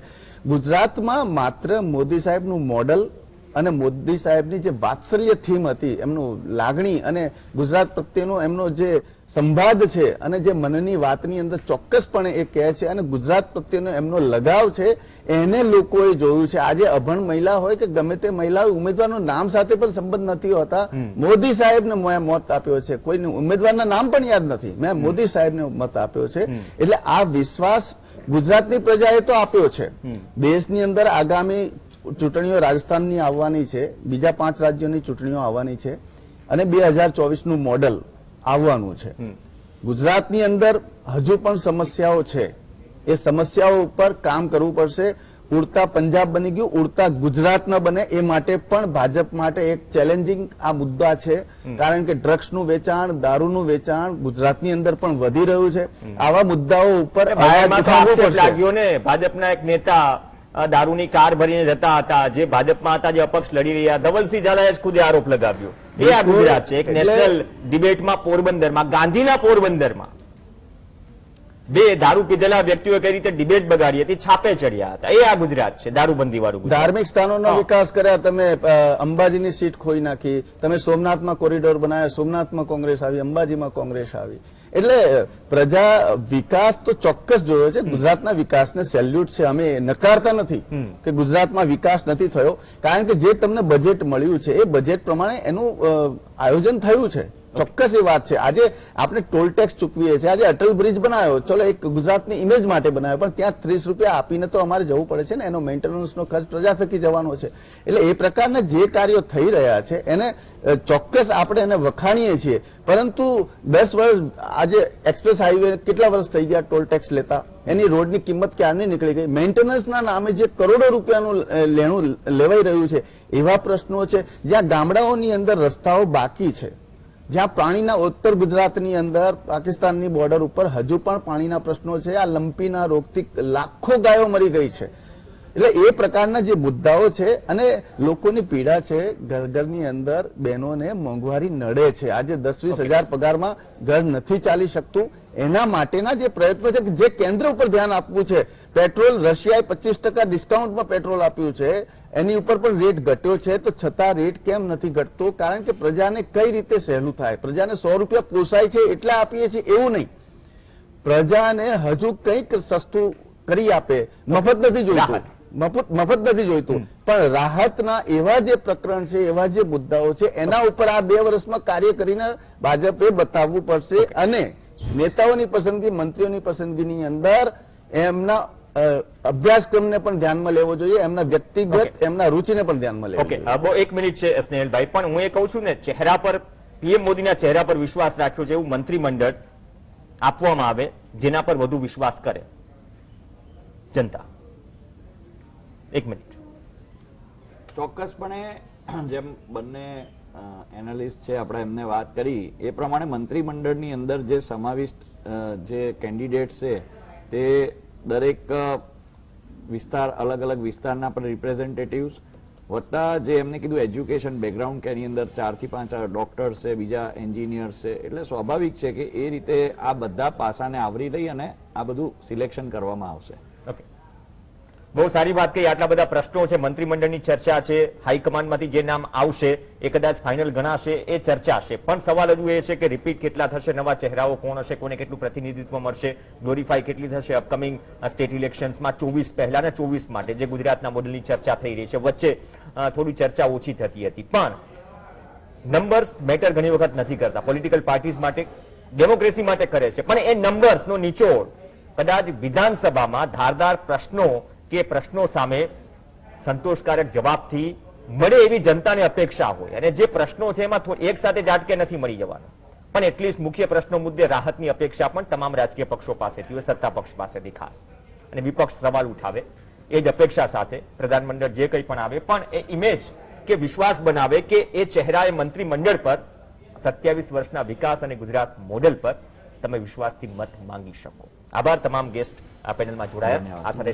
ગુજરાતમાં માત્ર મોદી સાહેબનું મોડલ અને મોદી સાહેબની જે વાત્સલ્ય થીમ હતી, એમનું લાગણી અને ગુજરાત પ્રત્યેનો એમનો જે સંવાદ છે અને જે મનની વાતની અંદર ચોક્કસપણે એ કહે છે અને ગુજરાત પ્રત્યેનો એમનો લગાવ છે, એને લોકોએ જોયું છે. આજે અભણ મહિલા હોય કે ગમે તે મહિલા ઉમેદવારનું નામ સાથે પણ સંબંધ નથી હોતા. મોદી સાહેબને મેં મત આપ્યો છે, કોઈ ઉમેદવારના નામ પણ યાદ નથી, મેં મોદી સાહેબને મત આપ્યો છે. એટલે આ વિશ્વાસ ગુજરાતની પ્રજાએ તો આપ્યો છે. દેશની અંદર આગામી ચૂંટણીઓ રાજસ્થાનની આવવાની છે, બીજા 5 રાજ્યોની ચૂંટણીઓ આવવાની છે અને 2024નું મોડલ આવવાનું છે. ગુજરાતની અંદર હજુ પણ સમસ્યાઓ છે, એ સમસ્યાઓ ઉપર કામ કરવું પડશે. ઉડતા પંજાબ બની ગયું, ઉડતા ગુજરાત ન બને એ માટે પણ ભાજપ માટે એક ચેલેન્જિંગ આ મુદ્દા છે. કારણ કે ડ્રગ્સનું વેચાણ, દારૂનું વેચાણ ગુજરાતની અંદર પણ વધી રહ્યું છે. આવા મુદ્દાઓ ઉપર ભાજપમાં તો આક્ષેપ લાગ્યો ને, ભાજપના એક નેતા દારૂની કાર ભરીને જતા હતા, જે ભાજપમાં હતા, જે અપક્ષ લડી રહ્યા, ધવલસિંહ ઝાલાએ જ ખુદે આરોપ લગાવ્યો. એ આ ગુજરાત છે. એક નેશનલ ડિબેટમાં પોરબંદરમાં, ગાંધીના પોરબંદરમાં બે દારૂ પીધેલા વ્યક્તિઓએ કઈ રીતે ડિબેટ બગાડી હતી, છાપે ચડ્યા હતા. એ આ ગુજરાત છે, દારૂબંધી વાળું. ધાર્મિક સ્થાનોનો વિકાસ કર્યા તમે, અંબાજીની સીટ ખોઈ નાખી, તમે સોમનાથમાં કોરિડોર બનાવ્યા, સોમનાથમાં કોંગ્રેસ આવી, અંબાજીમાં કોંગ્રેસ આવી. એટલે પ્રજા વિકાસ તો ચોક્કસ જોયો છે. ગુજરાતના વિકાસને સેલ્યુટ છે, અમે નકારતા નથી કે ગુજરાતમાં વિકાસ નથી થયો, કારણ કે જે તમને બજેટ મળ્યું છે એ બજેટ પ્રમાણે એનું આયોજન થયું છે. ચોક્કસ એ વાત છે. આજે આપણે ટોલ ટેક્સ ચૂકવીએ છીએ, આજે અટલ બ્રિજ બનાવ્યો, ચલો એક ગુજરાતની ઇમેજ માટે બનાવ્યો, પણ ત્યાં 30 રૂપિયા આપીને તો અમારે જવું પડે છે ને, એનો મેન્ટેનન્સનો ખર્ચ પ્રજા થકી જવાનો છે. એટલે એ પ્રકારના જે કાર્યો થઈ રહ્યા છે એને ચોક્કસ આપણે એને વખાણીએ છીએ. પરંતુ 10 વર્ષ આજે એક્સપ્રેસ હાઈવે કેટલા વર્ષ થઈ ગયા ટોલ ટેક્સ લેતા, એની રોડની કિંમત ક્યારની નીકળી ગઈ. મેન્ટેનન્સના નામે જે કરોડો રૂપિયાનું લેણું લેવાઈ રહ્યું છે, એવા પ્રશ્નો છે. જ્યાં ગામડાઓની અંદર રસ્તાઓ બાકી છે, જ્યાં પાણીના ઉત્તર ગુજરાતની અંદર પાકિસ્તાનની બોર્ડર ઉપર હજુ પણ પાણીના પ્રશ્નો છે. આ લંપીના રોગથી લાખો ગાયો મરી ગઈ છે. એટલે એ પ્રકારના જે મુદ્દાઓ છે અને લોકોની પીડા છે. ઘરની અંદર બહેનોને મોંઘવારી નડે છે. આજે 10-20 હજાર પગારમાં ઘર નથી ચાલી શકતું. એના માટેના જે પ્રયત્નો છે, જે કેન્દ્ર ઉપર ધ્યાન આપવું છે. પેટ્રોલ, રશિયાએ 25% ડિસ્કાઉન્ટમાં પેટ્રોલ આપ્યું છે, એની ઉપર પણ રેટ ઘટ્યો છે, તો છતાં રેટ કેમ નથી ઘટતો? કારણ કે પ્રજાને કઈ રીતે સહેલું થાય. પ્રજાને 100 રૂપિયા પોસાય છે એટલા આપીએ છીએ એવું નહીં, પ્રજાને હજુ કંઈક સસ્તું કરી આપે. મફત નથી જોઈતું, મફત નથી જોઈતું, પણ રાહતના એવા જે પ્રકરણ છે, એવા જે મુદ્દાઓ છે, એના ઉપર આ 2 વર્ષમાં કાર્ય કરીને ભાજપે બતાવવું પડશે. અને નેતાઓની પસંદગી, મંત્રીઓની પસંદગીની અંદર એમના અભ્યાસક્રમને પણ ધ્યાનમાં લેવો જોઈએ, એમના વ્યક્તિગત એમના રૂચિને પણ ધ્યાનમાં લેવો જોઈએ. બહુ 1 મિનિટ છે સ્નેહલભાઈ, પણ હું એ કહું છું ને, ચહેરા પર પીએમ મોદીના ચહેરા પર વિશ્વાસ રાખ્યો છે એવું મંત્રીમંડળ આપવામાં આવે જેના પર વધુ વિશ્વાસ કરે જનતા. 1 મિનિટ. ચોક્કસપણે જેમ બંને એનાલિસ્ટ છે આપણે એમને વાત કરી એ પ્રમાણે મંત્રીમંડળની અંદર જે સમાવિષ્ટ જે કેન્ડિડેટ છે તે દરેક વિસ્તાર, અલગ અલગ વિસ્તારના પણ રિપ્રેઝેન્ટેટિવ્સ વત્તા જે એમને કીધું એજ્યુકેશન બેકગ્રાઉન્ડ કે એની અંદર 4 થી 5 ડોક્ટર્સ છે, બીજા એન્જિનિયર્સ છે. એટલે સ્વાભાવિક છે કે એ રીતે આ બધા પાસાને આવરી લઈ અને આ બધું સિલેક્શન કરવામાં આવશે. ઓકે, બહુ સારી વાત કહી. આટલા બધા પ્રશ્નો છે, મંત્રીમંડળની ચર્ચા છે, હાઈકમાન્ડમાંથી જે નામ આવશે એ કદાચ ફાઇનલ ગણાશે, એ ચર્ચા છે. પણ સવાલ હજુ એ છે કે રિપીટ કેટલા થશે, નવા ચહેરાઓ કોણ હશે, કોને કેટલું પ્રતિનિધિત્વ મળશે, ગ્લોરીફાઈ કેટલી થશે અપકમિંગ સ્ટેટ ઇલેક્શન્સમાં 24 પહેલાના 24 માટે જે ગુજરાતના મોડલની ચર્ચા થઈ રહી છે. વચ્ચે થોડી ચર્ચા ઓછી થતી હતી, પણ નંબર્સ મેટર ઘણી વખત નથી કરતા. પોલિટિકલ પાર્ટીઝ માટે, ડેમોક્રેસી માટે કરે છે, પણ એ નંબર્સનો નિચોડ કદાચ વિધાનસભામાં ધારદાર પ્રશ્નો કે પ્રશ્નો સામે સંતોષકારક જવાબથી મળે એવી જનતાને અપેક્ષા હોય. અને જે પ્રશ્નો છે એમાં એક સાથે ઝાટકે નથી મળી જવાનો, પણ એટલીસ્ટ મુખ્ય પ્રશ્નો મુદ્દે રાહતની અપેક્ષા પણ તમામ રાજકીય પક્ષો પાસેથી હોય, સત્તા પક્ષ પાસેથી ખાસ. અને વિપક્ષ સવાલ ઉઠાવે એ જ અપેક્ષા સાથે પ્રધાનમંડળ જે કંઈ પણ આવે પણ એ ઇમેજ કે વિશ્વાસ બનાવે કે એ ચહેરાએ મંત્રીમંડળ પર 27 વર્ષના વિકાસ અને ગુજરાત મોડેલ પર તમે વિશ્વાસથી મત માંગી શકો. આભાર તમામ ગેસ્ટ આ પેનલમાં જોડાયા. આ સાથે